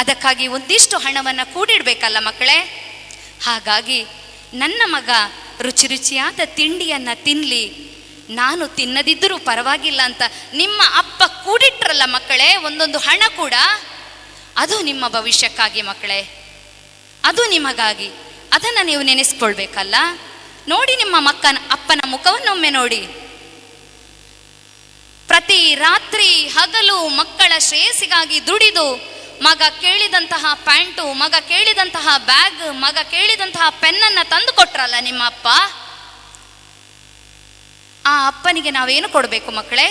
ಅದಕ್ಕಾಗಿ ಒಂದಿಷ್ಟು ಹಣವನ್ನು ಕೂಡಿಡಬೇಕಲ್ಲ ಮಕ್ಕಳೇ. ಹಾಗಾಗಿ ನನ್ನ ಮಗ ರುಚಿ ರುಚಿಯಾದ ತಿಂಡಿಯನ್ನು ತಿನ್ನಲಿ, ನಾನು ತಿನ್ನದಿದ್ದರೂ ಪರವಾಗಿಲ್ಲ ಅಂತ ನಿಮ್ಮ ಅಪ್ಪ ಕೂಡಿಟ್ರಲ್ಲ ಮಕ್ಕಳೇ ಒಂದೊಂದು ಹಣ ಕೂಡ, ಅದು ನಿಮ್ಮ ಭವಿಷ್ಯಕ್ಕಾಗಿ ಮಕ್ಕಳೇ, ಅದು ನಿಮಗಾಗಿ, ಅದನ್ನು ನೀವು ನೆನೆಸ್ಕೊಳ್ಬೇಕಲ್ಲ. ನೋಡಿ ನಿಮ್ಮ ಅಪ್ಪನ ಮುಖವನ್ನೊಮ್ಮೆ ನೋಡಿ. ಪ್ರತಿ ರಾತ್ರಿ ಹಗಲು ಮಕ್ಕಳ ಶ್ರೇಯಸ್ಸಿಗಾಗಿ ದುಡಿದು ಮಗ ಕೇಳಿದಂತಹ ಪ್ಯಾಂಟು, ಮಗ ಕೇಳಿದಂತಹ ಬ್ಯಾಗ್, ಮಗ ಕೇಳಿದಂತಹ ಪೆನ್ನನ್ನು ತಂದು ಕೊಟ್ರಲ್ಲ ನಿಮ್ಮ ಅಪ್ಪ. ಆ ಅಪ್ಪನಿಗೆ ನಾವೇನು ಕೊಡಬೇಕು ಮಕ್ಕಳೇ?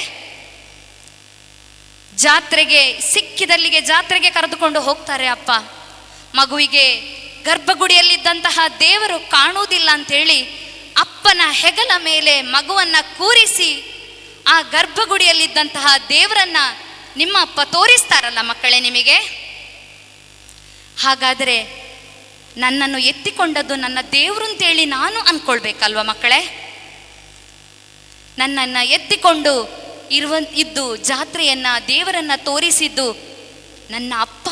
ಜಾತ್ರೆಗೆ ಸಿಕ್ಕಿದಲ್ಲಿಗೆ ಜಾತ್ರೆಗೆ ಕರೆದುಕೊಂಡು ಹೋಗ್ತಾರೆ ಅಪ್ಪ. ಮಗುವಿಗೆ ಗರ್ಭಗುಡಿಯಲ್ಲಿದ್ದಂತಹ ದೇವರು ಕಾಣುವುದಿಲ್ಲ ಅಂತೇಳಿ ಅಪ್ಪನ ಹೆಗಲ ಮೇಲೆ ಮಗುವನ್ನ ಕೂರಿಸಿ ಆ ಗರ್ಭಗುಡಿಯಲ್ಲಿದ್ದಂತಹ ದೇವರನ್ನ ನಿಮ್ಮ ಅಪ್ಪ ತೋರಿಸ್ತಾರಲ್ಲ ಮಕ್ಕಳೇ ನಿಮಗೆ. ಹಾಗಾದರೆ ನನ್ನನ್ನು ಎತ್ತಿಕೊಂಡದ್ದು ನನ್ನ ದೇವರು ಅಂತೇಳಿ ನಾನು ಅನ್ಕೊಳ್ಬೇಕಲ್ವ ಮಕ್ಕಳೇ? ನನ್ನನ್ನು ಎತ್ತಿಕೊಂಡು ಇದ್ದು ಜಾತ್ರೆಯನ್ನ ದೇವರನ್ನ ತೋರಿಸಿದ್ದು ನನ್ನ ಅಪ್ಪ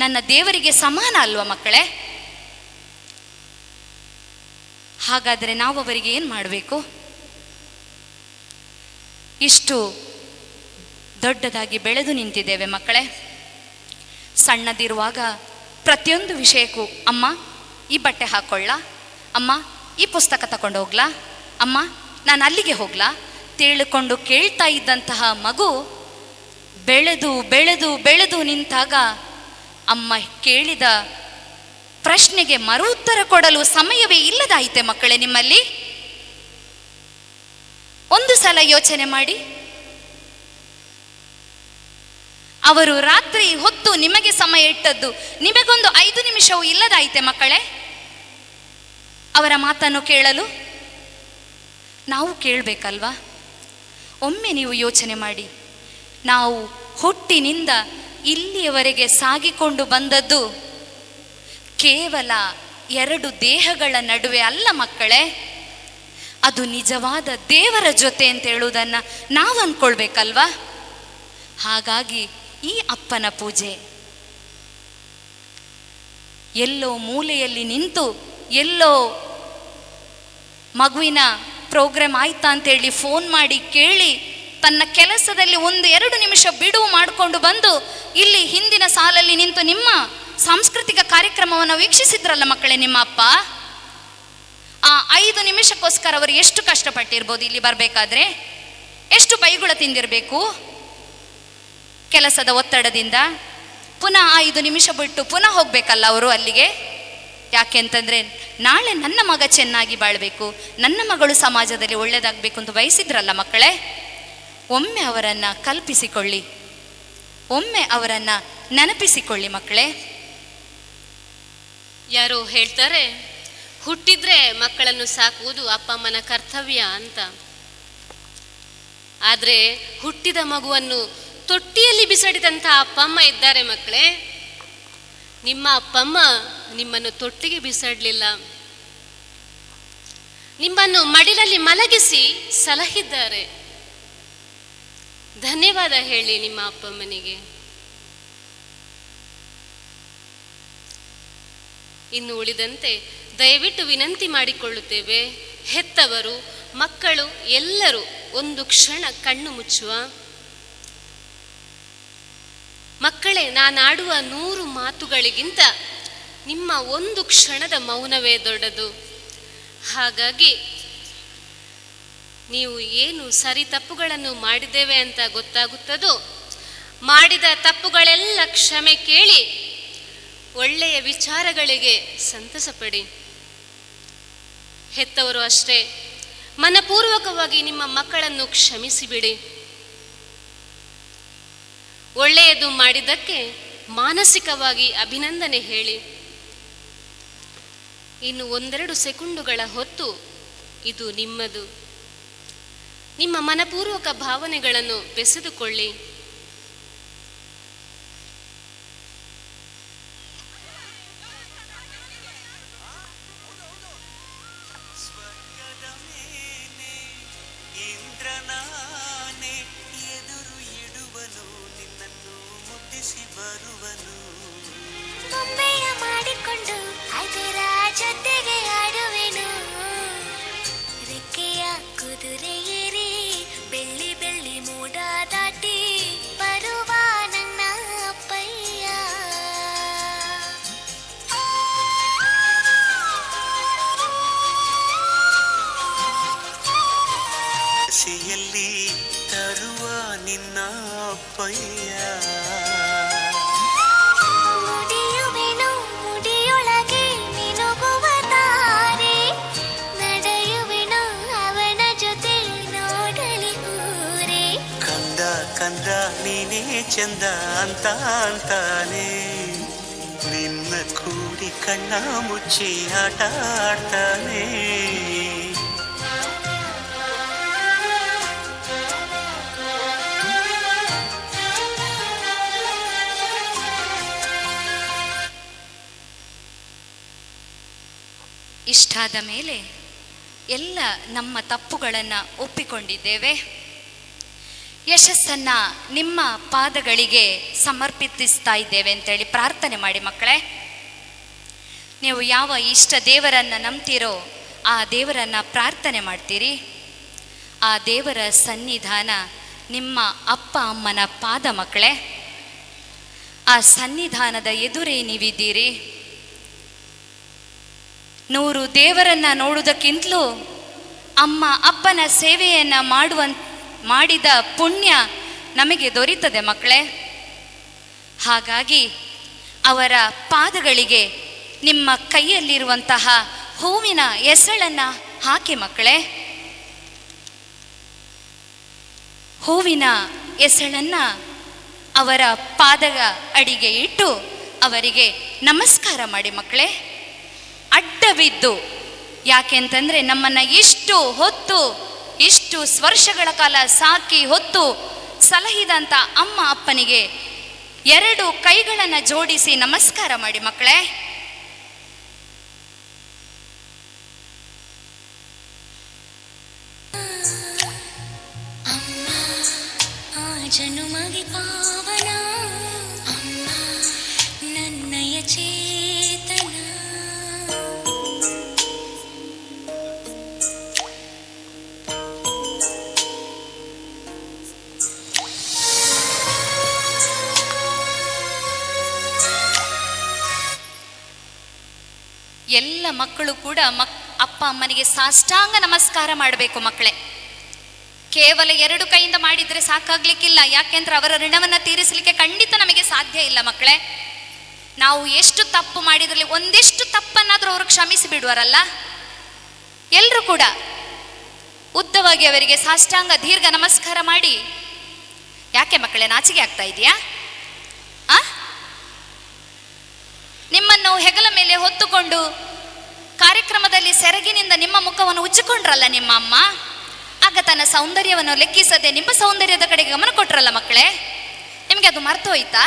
ನನ್ನ ದೇವರಿಗೆ ಸಮಾನ ಅಲ್ವ ಮಕ್ಕಳೇ? ಹಾಗಾದರೆ ನಾವು ಅವರಿಗೆ ಏನು ಮಾಡಬೇಕು? ಇಷ್ಟು ದೊಡ್ಡದಾಗಿ ಬೆಳೆದು ನಿಂತಿದ್ದೇವೆ ಮಕ್ಕಳೇ. ಸಣ್ಣದಿರುವಾಗ ಪ್ರತಿಯೊಂದು ವಿಷಯಕ್ಕೂ ಅಮ್ಮ ಈ ಬಟ್ಟೆ ಹಾಕೊಳ್ಳ, ಅಮ್ಮ ಈ ಪುಸ್ತಕ ತಗೊಂಡು ಹೋಗ್ಲಾ, ಅಮ್ಮ ನಾನು ಅಲ್ಲಿಗೆ ಹೋಗ್ಲಾ ತಿಳ್ಕೊಂಡು ಕೇಳ್ತಾ ಇದ್ದಂತಹ ಮಗು ಬೆಳೆದು ಬೆಳೆದು ಬೆಳೆದು ನಿಂತಾಗ ಅಮ್ಮ ಕೇಳಿದ ಪ್ರಶ್ನೆಗೆ ಮರು ಉತ್ತರ ಕೊಡಲು ಸಮಯವೇ ಇಲ್ಲದಾಯಿತೆ ಮಕ್ಕಳೇ ನಿಮ್ಮಲ್ಲಿ. ಒಂದು ಸಲ ಯೋಚನೆ ಮಾಡಿ. ಅವರು ರಾತ್ರಿ ಹೊತ್ತು ನಿಮಗೆ ಸಮಯ ಇಟ್ಟದ್ದು ನಿಮಗೊಂದು 5 ನಿಮಿಷವೂ ಇಲ್ಲದಾಯಿತೆ ಮಕ್ಕಳೇ ಅವರ ಮಾತನ್ನು ಕೇಳಲು? ನಾವು ಕೇಳಬೇಕಲ್ವಾ? ಒಮ್ಮೆ ನೀವು ಯೋಚನೆ ಮಾಡಿ. ನಾವು ಹುಟ್ಟಿನಿಂದ ಇಲ್ಲಿಯವರೆಗೆ ಸಾಗಿಕೊಂಡು ಬಂದದ್ದು ಕೇವಲ 2 ದೇಹಗಳ ನಡುವೆ ಅಲ್ಲ ಮಕ್ಕಳೇ, ಅದು ನಿಜವಾದ ದೇವರ ಜೊತೆ ಅಂತ ಹೇಳುವುದನ್ನು ನಾವು ಅಂದ್ಕೊಳ್ಬೇಕಲ್ವಾ? ಹಾಗಾಗಿ ಈ ಅಪ್ಪನ ಪೂಜೆ ಎಲ್ಲೋ ಮೂಲೆಯಲ್ಲಿ ನಿಂತು ಎಲ್ಲೋ ಮಗುವಿನ ಪ್ರೋಗ್ರಾಮ್ ಆಯ್ತಾ ಅಂತೇಳಿ ಫೋನ್ ಮಾಡಿ ಕೇಳಿ ತನ್ನ ಕೆಲಸದಲ್ಲಿ 1-2 ನಿಮಿಷ ಬಿಡುವು ಮಾಡಿಕೊಂಡು ಬಂದು ಇಲ್ಲಿ ಹಿಂದಿನ ಸಾಲಲ್ಲಿ ನಿಂತು ನಿಮ್ಮ ಸಾಂಸ್ಕೃತಿಕ ಕಾರ್ಯಕ್ರಮವನ್ನು ವೀಕ್ಷಿಸಿದ್ರಲ್ಲ ಮಕ್ಕಳೇ ನಿಮ್ಮ ಅಪ್ಪ. ಆ 5 ನಿಮಿಷಕ್ಕೋಸ್ಕರ ಅವರು ಎಷ್ಟು ಕಷ್ಟಪಟ್ಟಿರ್ಬೋದು ಇಲ್ಲಿ ಬರಬೇಕಾದ್ರೆ? ಎಷ್ಟು ಬೈಗುಳ ತಿಂದಿರಬೇಕು ಕೆಲಸದ ಒತ್ತಡದಿಂದ? ಪುನಃ 5 ನಿಮಿಷ ಬಿಟ್ಟು ಪುನಃ ಹೋಗ್ಬೇಕಲ್ಲ ಅವರು ಅಲ್ಲಿಗೆ. ಯಾಕೆಂತಂದರೆ ನಾಳೆ ನನ್ನ ಮಗ ಚೆನ್ನಾಗಿ ಬಾಳಬೇಕು, ನನ್ನ ಮಗಳು ಸಮಾಜದಲ್ಲಿ ಒಳ್ಳೆಯದಾಗಬೇಕು ಅಂತ ಬಯಸಿದ್ರಲ್ಲ ಮಕ್ಕಳೇ. ಒಮ್ಮೆ ಅವರನ್ನು ಕಲ್ಪಿಸಿಕೊಳ್ಳಿ, ಒಮ್ಮೆ ಅವರನ್ನು ನೆನಪಿಸಿಕೊಳ್ಳಿ ಮಕ್ಕಳೇ. ಯಾರೋ ಹೇಳ್ತಾರೆ ಹುಟ್ಟಿದ್ರೆ ಮಕ್ಕಳನ್ನು ಸಾಕುವುದು ಅಪ್ಪ ಅಮ್ಮನ ಕರ್ತವ್ಯ ಅಂತ. ಆದರೆ ಹುಟ್ಟಿದ ಮಗುವನ್ನು ತೊಟ್ಟಿಯಲ್ಲಿ ಬಿಸಾಡಿದಂಥ ಅಪ್ಪ ಅಮ್ಮ ಇದ್ದಾರೆ ಮಕ್ಕಳೇ. ನಿಮ್ಮ ಅಪ್ಪಮ್ಮ ನಿಮ್ಮನ್ನು ತೊಟ್ಟಿಗೆ ಬಿಸಾಡಲಿಲ್ಲ, ನಿಮ್ಮನ್ನು ಮಡಿಲಲ್ಲಿ ಮಲಗಿಸಿ ಸಲಹಿದ್ದಾರೆ. ಧನ್ಯವಾದ ಹೇಳಿ ನಿಮ್ಮ ಅಪ್ಪಮ್ಮನಿಗೆ. ಇನ್ನು ಉಳಿದಂತೆ ದಯವಿಟ್ಟು ವಿನಂತಿ ಮಾಡಿಕೊಳ್ಳುತ್ತೇವೆ, ಹೆತ್ತವರು ಮಕ್ಕಳು ಎಲ್ಲರೂ ಒಂದು ಕ್ಷಣ ಕಣ್ಣು ಮುಚ್ಚುವ. ಮಕ್ಕಳೇ, ನಾನಾಡುವ 100 ಮಾತುಗಳಿಗಿಂತ ನಿಮ್ಮ ಒಂದು ಕ್ಷಣದ ಮೌನವೇ ದೊಡ್ಡದು. ಹಾಗಾಗಿ ನೀವು ಏನು ಸರಿ ತಪ್ಪುಗಳನ್ನು ಮಾಡಿದ್ದೇವೆ ಅಂತ ಗೊತ್ತಾಗುತ್ತದೋ, ಮಾಡಿದ ತಪ್ಪುಗಳೆಲ್ಲ ಕ್ಷಮೆ ಕೇಳಿ ಒಳ್ಳೆಯ ವಿಚಾರಗಳಿಗೆ ಸಂತಸ ಪಡಿ. ಹೆತ್ತವರು ಅಷ್ಟೇ, ಮನಪೂರ್ವಕವಾಗಿ ನಿಮ್ಮ ಮಕ್ಕಳನ್ನು ಕ್ಷಮಿಸಿಬಿಡಿ. ಒಳ್ಳೆಯದು ಮಾಡಿದ್ದಕ್ಕೆ ಮಾನಸಿಕವಾಗಿ ಅಭಿನಂದನೆ ಹೇಳಿ. ಇನ್ನು 1-2 ಸೆಕೆಂಡುಗಳ ಹೊತ್ತು ಇದು ನಿಮ್ಮದು. ನಿಮ್ಮ ಮನಪೂರ್ವಕ ಭಾವನೆಗಳನ್ನು ಬೆಸೆದುಕೊಳ್ಳಿ. ಬೊಂಬೆಯ ಮಾಡಿಕೊಂಡು ಅದರ ಜೊತೆಗೆ ಆಡುವೆನು, ರೆಕ್ಕೆಯ ಕುದುರೆ ಏರಿ ಬೆಳ್ಳಿ ಬೆಳ್ಳಿ ಮೋಡ ದಾಟಿ ಬರುವ ನನ್ನ ಅಪ್ಪಯ್ಯ. ಹಸಿಯಲ್ಲಿ ತರುವ ನಿನ್ನ ಅಪ್ಪಯ್ಯ. ಮುಡಿಯುವೆನು ಮುಡಿಯೊಳಗೆ ಮಿನುಗುವ ತಾರೆ, ನಡೆಯುವೆನು ಅವನ ಜೊತೆ ನೋಡಲಿ ಊರೇ. ಕಂದ ಕಂದ ನೀನೇ ಚಂದ ಅಂತ ಅಂತಾನೆ, ನಿನ್ನ ಕೂಡಿ ಕಣ್ಣ ಮುಚ್ಚಿ ಆಟ ಆಡ್ತಾನೆ. ಇಷ್ಟಾದ ಮೇಲೆ ಎಲ್ಲ ನಮ್ಮ ತಪ್ಪುಗಳನ್ನು ಒಪ್ಪಿಕೊಂಡಿದ್ದೇವೆ. ಯಶಸ್ಸನ್ನು ನಿಮ್ಮ ಪಾದಗಳಿಗೆ ಸಮರ್ಪಿಸ್ತಾ ಇದ್ದೇವೆ ಅಂತೇಳಿ ಪ್ರಾರ್ಥನೆ ಮಾಡಿ ಮಕ್ಕಳೇ. ನೀವು ಯಾವ ಇಷ್ಟ ದೇವರನ್ನು ನಂಬ್ತೀರೋ ಆ ದೇವರನ್ನು ಪ್ರಾರ್ಥನೆ ಮಾಡ್ತೀರಿ. ಆ ದೇವರ ಸನ್ನಿಧಾನ ನಿಮ್ಮ ಅಪ್ಪ ಅಮ್ಮನ ಪಾದ ಮಕ್ಕಳೇ. ಆ ಸನ್ನಿಧಾನದ ಎದುರೇ ನೀವಿದ್ದೀರಿ. 100 ದೇವರನ್ನ ನೋಡುವುದಕ್ಕಿಂತಲೂ ಅಮ್ಮ ಅಪ್ಪನ ಸೇವೆಯನ್ನು ಮಾಡಿದ ಪುಣ್ಯ ನಮಗೆ ದೊರೀತದೆ ಮಕ್ಕಳೇ. ಹಾಗಾಗಿ ಅವರ ಪಾದಗಳಿಗೆ ನಿಮ್ಮ ಕೈಯಲ್ಲಿರುವಂತಹ ಹೂವಿನ ಎಸಳನ್ನು ಹಾಕಿ ಮಕ್ಕಳೇ. ಹೂವಿನ ಎಸಳನ್ನು ಅವರ ಪಾದದ ಅಡಿಗೆ ಇಟ್ಟು ಅವರಿಗೆ ನಮಸ್ಕಾರ ಮಾಡಿ ಮಕ್ಕಳೇ. ಅಡ್ಡ ಬಿದ್ದು, ಯಾಕೆಂತಂದರೆ ನಮ್ಮನ್ನು ಇಷ್ಟು ಹೊತ್ತು ಇಷ್ಟು ವರ್ಷಗಳ ಕಾಲ ಸಾಕಿ ಹೊತ್ತು ಸಲಹಿದಂಥ ಅಮ್ಮ ಅಪ್ಪನಿಗೆ 2 ಕೈಗಳನ್ನು ಜೋಡಿಸಿ ನಮಸ್ಕಾರ ಮಾಡಿ ಮಕ್ಕಳೇ. ಜನುಮಗೆ ಪಾವನ ಅಮ್ಮ ನನ್ನಯ ಚೇತನ. ಎಲ್ಲ ಮಕ್ಕಳು ಕೂಡ ಅಪ್ಪ ಅಮ್ಮನಿಗೆ ಸಾಷ್ಟಾಂಗ ನಮಸ್ಕಾರ ಮಾಡಬೇಕು ಮಕ್ಕಳೇ. ಕೇವಲ 2 ಕೈಯಿಂದ ಮಾಡಿದರೆ ಸಾಕಾಗ್ಲಿಕ್ಕಿಲ್ಲ. ಯಾಕೆಂದ್ರೆ ಅವರ ಋಣವನ್ನು ತೀರಿಸಲಿಕ್ಕೆ ಖಂಡಿತ ನಮಗೆ ಸಾಧ್ಯ ಇಲ್ಲ ಮಕ್ಕಳೇ. ನಾವು ಎಷ್ಟು ತಪ್ಪು ಮಾಡಿದ್ರಲ್ಲಿ ಒಂದಿಷ್ಟು ತಪ್ಪನ್ನಾದರೂ ಅವರು ಕ್ಷಮಿಸಿ ಬಿಡುವರಲ್ಲ. ಎಲ್ಲರೂ ಕೂಡ ಉದ್ದವಾಗಿ ಅವರಿಗೆ ಸಾಷ್ಟಾಂಗ ದೀರ್ಘ ನಮಸ್ಕಾರ ಮಾಡಿ. ಯಾಕೆ ಮಕ್ಕಳೇ, ನಾಚಿಕೆ ಆಗ್ತಾ ಇದೆಯಾ? ನಿಮ್ಮನ್ನು ಹೆಗಲ ಮೇಲೆ ಹೊತ್ತುಕೊಂಡು ಕಾರ್ಯಕ್ರಮದಲ್ಲಿ ಸೆರಗಿನಿಂದ ನಿಮ್ಮ ಮುಖವನ್ನು ಉಜ್ಜಿಕೊಂಡ್ರಲ್ಲ ನಿಮ್ಮ ಅಮ್ಮ. ಆಗ ತನ್ನ ಸೌಂದರ್ಯವನ್ನು ಲೆಕ್ಕಿಸದೆ ನಿಮ್ಮ ಸೌಂದರ್ಯದ ಕಡೆಗೆ ಗಮನ ಕೊಟ್ರಲ್ಲ ಮಕ್ಕಳೇ. ನಿಮಗೆ ಅದು ಮರ್ತು ಹೋಯ್ತಾ?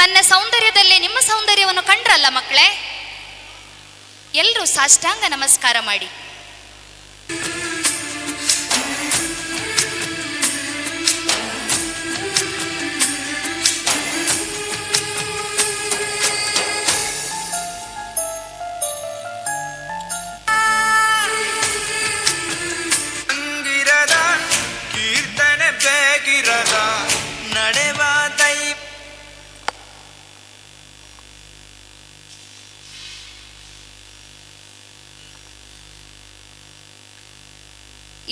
ತನ್ನ ಸೌಂದರ್ಯದಲ್ಲೇ ನಿಮ್ಮ ಸೌಂದರ್ಯವನ್ನು ಕಂಡ್ರಲ್ಲ ಮಕ್ಕಳೇ. ಎಲ್ಲರೂ ಸಾಷ್ಟಾಂಗ ನಮಸ್ಕಾರ ಮಾಡಿ.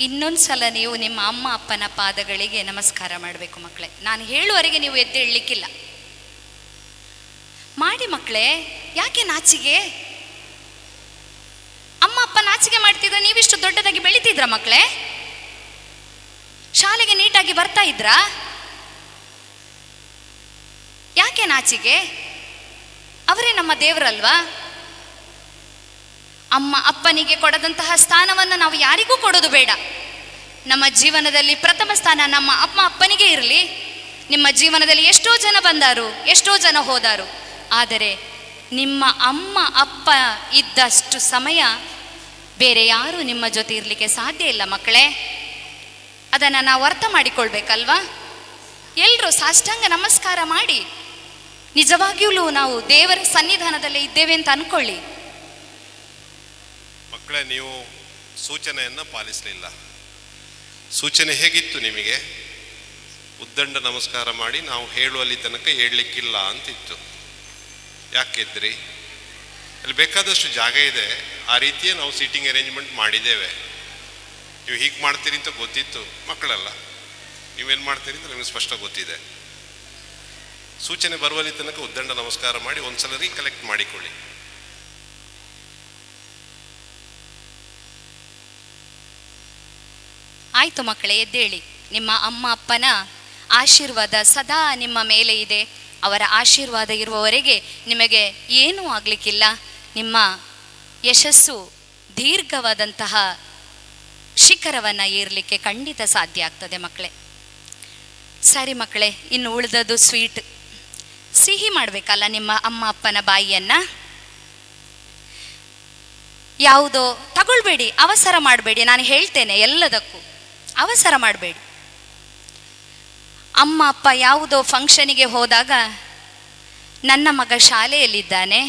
ಇನ್ನೊಂದ್ಸಲ ನೀವು ನಿಮ್ಮ ಅಮ್ಮ ಅಪ್ಪನ ಪಾದಗಳಿಗೆ ನಮಸ್ಕಾರ ಮಾಡಬೇಕು ಮಕ್ಕಳೇ. ನಾನು ಹೇಳುವವರೆಗೆ ನೀವು ಎದ್ದೇಳಲಿಕ್ಕಿಲ್ಲ. ಮಾಡಿ ಮಕ್ಕಳೇ. ಯಾಕೆ ನಾಚಿಗೆ? ಅಮ್ಮ ಅಪ್ಪ ನಾಚಿಕೆ ಮಾಡ್ತಿದ್ರೆ ನೀವಿಷ್ಟು ದೊಡ್ಡದಾಗಿ ಬೆಳಿತಿದ್ರ ಮಕ್ಕಳೇ? ಶಾಲೆಗೆ ನೀಟಾಗಿ ಬರ್ತಾ ಇದ್ರಾ? ಯಾಕೆ ನಾಚಿಗೆ? ಅವರೇ ನಮ್ಮ ದೇವರಲ್ವಾ? ಅಮ್ಮ ಅಪ್ಪನಿಗೆ ಕೊಡದಂತಹ ಸ್ಥಾನವನ್ನು ನಾವು ಯಾರಿಗೂ ಕೊಡೋದು ಬೇಡ. ನಮ್ಮ ಜೀವನದಲ್ಲಿ ಪ್ರಥಮ ಸ್ಥಾನ ನಮ್ಮ ಅಮ್ಮ ಅಪ್ಪನಿಗೆ ಇರಲಿ. ನಿಮ್ಮ ಜೀವನದಲ್ಲಿ ಎಷ್ಟೋ ಜನ ಬಂದಾರು, ಎಷ್ಟೋ ಜನ ಹೋದಾರು. ಆದರೆ ನಿಮ್ಮ ಅಮ್ಮ ಅಪ್ಪ ಇದ್ದಷ್ಟು ಸಮಯ ಬೇರೆ ಯಾರು ನಿಮ್ಮ ಜೊತೆ ಇರಲಿಕ್ಕೆ ಸಾಧ್ಯ ಇಲ್ಲ ಮಕ್ಕಳೇ. ಅದನ್ನು ನಾವು ಅರ್ಥ ಮಾಡಿಕೊಳ್ಬೇಕಲ್ವಾ? ಎಲ್ಲರೂ ಸಾಷ್ಟಾಂಗ ನಮಸ್ಕಾರ ಮಾಡಿ. ನಿಜವಾಗಿಯೂ ನಾವು ದೇವರ ಸನ್ನಿಧಾನದಲ್ಲೇ ಇದ್ದೇವೆ ಅಂತ ಅನ್ಕೊಳ್ಳಿ. ಮಕ್ಕಳೇ, ನೀವು ಸೂಚನೆಯನ್ನು ಪಾಲಿಸಲಿಲ್ಲ. ಸೂಚನೆ ಹೇಗಿತ್ತು ನಿಮಗೆ? ಉದ್ದಂಡ ನಮಸ್ಕಾರ ಮಾಡಿ ನಾವು ಹೇಳುವಲ್ಲಿ ತನಕ ಹೇಳಲಿಕ್ಕಿಲ್ಲ ಅಂತಿತ್ತು. ಯಾಕೆದ್ರಿ? ಅಲ್ಲಿ ಬೇಕಾದಷ್ಟು ಜಾಗ ಇದೆ, ಆ ರೀತಿಯೇ ನಾವು ಸೀಟಿಂಗ್ ಅರೇಂಜ್ಮೆಂಟ್ ಮಾಡಿದ್ದೇವೆ. ನೀವು ಹೀಗೆ ಮಾಡ್ತೀರಿ ಅಂತ ಗೊತ್ತಿತ್ತು, ಮಕ್ಕಳಲ್ಲ ನೀವೇನು ಮಾಡ್ತೀರಿ ಅಂತ ನಿಮಗೆ ಸ್ಪಷ್ಟ ಗೊತ್ತಿದೆ. ಸೂಚನೆ ಬರುವಲ್ಲಿ ತನಕ ಉದ್ದಂಡ ನಮಸ್ಕಾರ ಮಾಡಿ ಒಂದ್ಸಲ ರೀಕಲೆಕ್ಟ್ ಮಾಡಿಕೊಳ್ಳಿ. ಆಯ್ತು ಮಕ್ಕಳೇ, ಎದ್ದೇಳಿ. ನಿಮ್ಮ ಅಮ್ಮ ಅಪ್ಪನ ಆಶೀರ್ವಾದ ಸದಾ ನಿಮ್ಮ ಮೇಲೆ ಇದೆ. ಅವರ ಆಶೀರ್ವಾದ ಇರುವವರೆಗೆ ನಿಮಗೆ ಏನೂ ಆಗಲಿಕ್ಕಿಲ್ಲ. ನಿಮ್ಮ ಯಶಸ್ಸು ದೀರ್ಘವಾದಂತಹ ಶಿಖರವನ್ನು ಏರಲಿಕ್ಕೆ ಖಂಡಿತ ಸಾಧ್ಯ ಆಗ್ತದೆ ಮಕ್ಕಳೇ. ಸರಿ ಮಕ್ಕಳೇ, ಇನ್ನು ಉಳಿದದ್ದು ಸ್ವೀಟ್. ಸಿಹಿ ಮಾಡಬೇಕಲ್ಲ ನಿಮ್ಮ ಅಮ್ಮ ಅಪ್ಪನ ಬಾಯಿಯನ್ನು. ಯಾವುದೋ ತಗೊಳ್ಬೇಡಿ, ಅವಸರ ಮಾಡಬೇಡಿ. ನಾನು ಹೇಳ್ತೇನೆ ಎಲ್ಲದಕ್ಕೂ ಅವಸರ ಮಾಡಬೇಡಿ. ಅಮ್ಮ ಅಪ್ಪ ಯಾವುದೋ ಫಂಕ್ಷನಿಗೆ ಹೋದಾಗ ನನ್ನ ಮಗ ಶಾಲೆಯಲ್ಲಿದ್ದಾನೆ,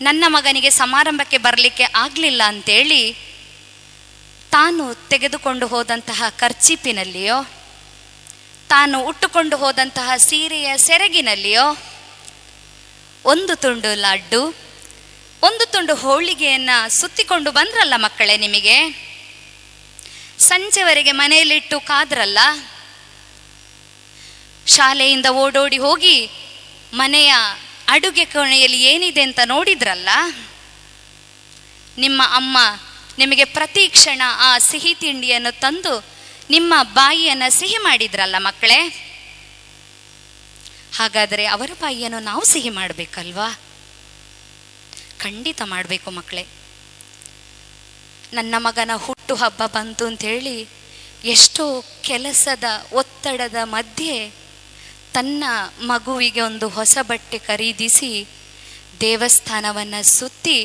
ನನ್ನ ಮಗನಿಗೆ ಸಮಾರಂಭಕ್ಕೆ ಬರಲಿಕ್ಕೆ ಆಗಲಿಲ್ಲ ಅಂತೇಳಿ ತಾನು ತೆಗೆದುಕೊಂಡು ಹೋದಂತಹ ಕರ್ಚೀಪಿನಲ್ಲಿಯೋ ತಾನು ಉಟ್ಟುಕೊಂಡು ಹೋದಂತಹ ಸೀರೆಯ ಸೆರಗಿನಲ್ಲಿಯೋ ಒಂದು ತುಂಡು ಲಡ್ಡು, ಒಂದು ತುಂಡು ಹೋಳಿಗೆಯನ್ನು ಸುತ್ತಿಕೊಂಡು ಬಂದ್ರಲ್ಲ ಮಕ್ಕಳೇ. ನಿಮಗೆ ಸಂಜೆವರೆಗೆ ಮನೆಯಲ್ಲಿಟ್ಟು ಕಾದ್ರಲ್ಲ, ಶಾಲೆಯಿಂದ ಓಡೋಡಿ ಹೋಗಿ ಮನೆಯ ಅಡುಗೆ ಕೋಣೆಯಲ್ಲಿ ಏನಿದೆ ಅಂತ ನೋಡಿದ್ರಲ್ಲ. ನಿಮ್ಮ ಅಮ್ಮ ನಿಮಗೆ ಪ್ರತಿ ಕ್ಷಣ ಆ ಸಿಹಿ ತಿಂಡಿಯನ್ನು ತಂದು ನಿಮ್ಮ ಬಾಯಿಯನ್ನು ಸಿಹಿ ಮಾಡಿದ್ರಲ್ಲ ಮಕ್ಕಳೇ. ಹಾಗಾದರೆ ಅವರ ಬಾಯಿಯನ್ನು ನಾವು ಸಿಹಿ ಮಾಡಬೇಕಲ್ವಾ? ಖಂಡಿತ ಮಾಡಬೇಕು ಮಕ್ಕಳೇ. ನನ್ನ ಮಗನ ಹುಟ್ಟು ಹಬ್ಬ ಬಂತು ಅಂಥೇಳಿ ಎಷ್ಟೋ ಕೆಲಸದ ಒತ್ತಡದ ಮಧ್ಯೆ ತನ್ನ ಮಗುವಿಗೆ ಒಂದು ಹೊಸ ಬಟ್ಟೆ ಖರೀದಿಸಿ ದೇವಸ್ಥಾನವನ್ನು ಸುತ್ತಿ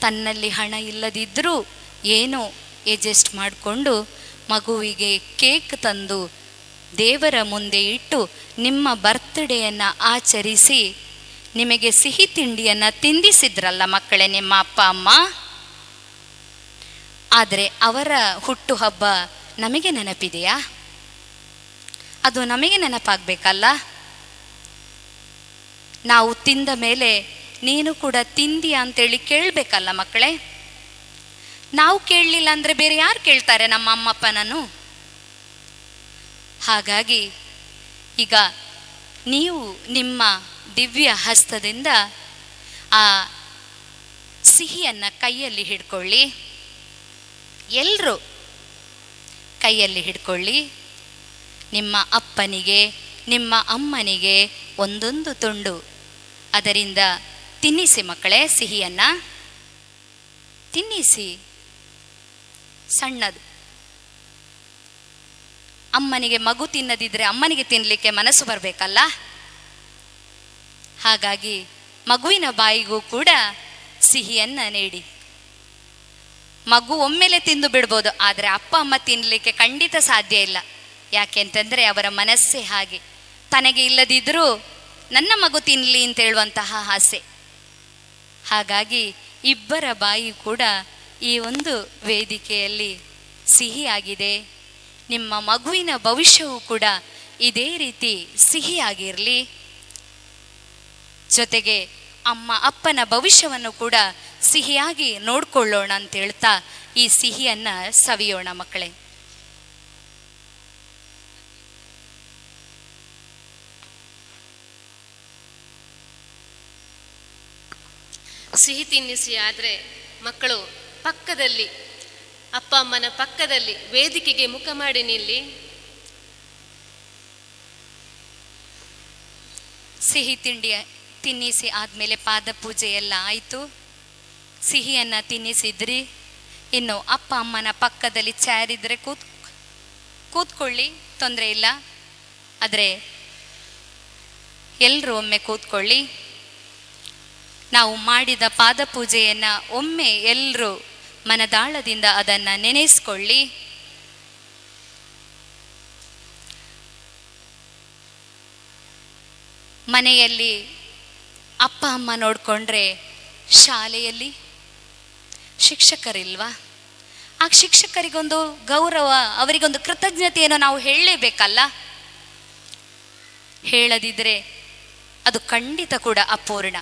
ತನ್ನಲ್ಲಿ ಹಣ ಇಲ್ಲದಿದ್ದರೂ ಏನೋ ಅಡ್ಜಸ್ಟ್ ಮಾಡಿಕೊಂಡು ಮಗುವಿಗೆ ಕೇಕ್ ತಂದು ದೇವರ ಮುಂದೆ ಇಟ್ಟು ನಿಮ್ಮ ಬರ್ತ್ಡೇಯನ್ನು ಆಚರಿಸಿ ನಿಮಗೆ ಸಿಹಿ ತಿಂಡಿಯನ್ನು ತಿಂದಿಸಿದ್ರಲ್ಲ ಮಕ್ಕಳೇ ನಿಮ್ಮ ಅಪ್ಪ ಅಮ್ಮ. ಆದರೆ ಅವರ ಹುಟ್ಟುಹಬ್ಬ ನಮಗೆ ನೆನಪಿದೆಯಾ? ಅದು ನಮಗೆ ನೆನಪಾಗಬೇಕಲ್ಲ. ನಾವು ತಿಂದ ಮೇಲೆ ನೀನು ಕೂಡ ತಿಂದಿಯಾ ಅಂತೇಳಿ ಕೇಳಬೇಕಲ್ಲ ಮಕ್ಕಳೇ. ನಾವು ಕೇಳಲಿಲ್ಲ ಅಂದರೆ ಬೇರೆ ಯಾರು ಕೇಳ್ತಾರೆ ನಮ್ಮ ಅಮ್ಮಪ್ಪನನ್ನು? ಹಾಗಾಗಿ ಈಗ ನೀವು ನಿಮ್ಮ ದಿವ್ಯ ಹಸ್ತದಿಂದ ಆ ಸಿಹಿಯನ್ನು ಕೈಯಲ್ಲಿ ಹಿಡ್ಕೊಳ್ಳಿ. ಎಲ್ಲರೂ ಕೈಯಲ್ಲಿ ಹಿಡ್ಕೊಳ್ಳಿ. ನಿಮ್ಮ ಅಪ್ಪನಿಗೆ ನಿಮ್ಮ ಅಮ್ಮನಿಗೆ ಒಂದೊಂದು ತುಂಡು ಅದರಿಂದ ತಿನ್ನಿಸಿ ಮಕ್ಕಳೇ. ಸಿಹಿಯನ್ನು ತಿನ್ನಿಸಿ, ಸಣ್ಣದು. ಅಮ್ಮನಿಗೆ ಮಗು ತಿನ್ನದಿದ್ದರೆ ಅಮ್ಮನಿಗೆ ತಿನ್ನಲಿಕ್ಕೆ ಮನಸ್ಸು ಬರಬೇಕಲ್ಲ. ಹಾಗಾಗಿ ಮಗುವಿನ ಬಾಯಿಗೂ ಕೂಡ ಸಿಹಿಯನ್ನು ನೀಡಿ. ಮಗು ಒಮ್ಮೆಲೆ ತಿಂದು ಬಿಡ್ಬೋದು, ಆದರೆ ಅಪ್ಪ ಅಮ್ಮ ತಿನ್ನಲಿಕ್ಕೆ ಖಂಡಿತ ಸಾಧ್ಯ ಇಲ್ಲ. ಯಾಕೆ ಅಂತಂದರೆ ಅವರ ಮನಸ್ಸೇ ಹಾಗೆ. ತನಗೆ ಇಲ್ಲದಿದ್ದರೂ ನನ್ನ ಮಗು ತಿನ್ನಲಿ ಅಂತ ಹೇಳುವಂತಹ ಆಸೆ. ಹಾಗಾಗಿ ಇಬ್ಬರ ಬಾಯಿ ಕೂಡ ಈ ಒಂದು ವೇದಿಕೆಯಲ್ಲಿ ಸಿಹಿಯಾಗಿದೆ. ನಿಮ್ಮ ಮಗುವಿನ ಭವಿಷ್ಯವೂ ಕೂಡ ಇದೇ ರೀತಿ ಸಿಹಿಯಾಗಿರಲಿ. ಜೊತೆಗೆ ಅಮ್ಮ ಅಪ್ಪನ ಭವಿಷ್ಯವನ್ನು ಕೂಡ ಸಿಹಿಯಾಗಿ ನೋಡ್ಕೊಳ್ಳೋಣ ಅಂತ ಹೇಳ್ತಾ ಈ ಸಿಹಿಯನ್ನು ಸವಿಯೋಣ ಮಕ್ಕಳೇ. ಸಿಹಿ ತಿನ್ನಿಸಿ. ಆದರೆ ಮಕ್ಕಳು ಪಕ್ಕದಲ್ಲಿ, ಅಪ್ಪ ಅಮ್ಮನ ಪಕ್ಕದಲ್ಲಿ ವೇದಿಕೆಗೆ ಮುಖ ಮಾಡಿ ನಿಲ್ಲಿ. ಸಿಹಿ ತಿಂಡಿ ತಿನ್ನಿಸಿ ಆದಮೇಲೆ ಪಾದ ಪೂಜೆ ಎಲ್ಲ ಆಯಿತು. ಸಿಹಿಯನ್ನು ತಿನ್ನಿಸಿದ್ರಿ. ಇನ್ನು ಅಪ್ಪ ಅಮ್ಮನ ಪಕ್ಕದಲ್ಲಿ ಚೇರ್ ಇದ್ದರೆ ಕೂತ್ಕೊಳ್ಳಿ, ತೊಂದರೆ ಇಲ್ಲ. ಆದರೆ ಎಲ್ಲರೂ ಒಮ್ಮೆ ಕೂತ್ಕೊಳ್ಳಿ. ನಾವು ಮಾಡಿದ ಪಾದ ಪೂಜೆಯನ್ನು ಒಮ್ಮೆ ಎಲ್ಲರೂ ಮನದಾಳದಿಂದ ಅದನ್ನು ನೆನೆಸ್ಕೊಳ್ಳಿ. ಮನೆಯಲ್ಲಿ ಅಪ್ಪ ಅಮ್ಮ ನೋಡಿಕೊಂಡ್ರೆ ಶಾಲೆಯಲ್ಲಿ ಶಿಕ್ಷಕರಿಲ್ವಾ? ಆ ಶಿಕ್ಷಕರಿಗೊಂದು ಗೌರವ, ಅವರಿಗೊಂದು ಕೃತಜ್ಞತೆಯನ್ನು ನಾವು ಹೇಳಲೇಬೇಕಲ್ಲ. ಹೇಳದಿದ್ದರೆ ಅದು ಖಂಡಿತ ಕೂಡ ಅಪೂರ್ಣ.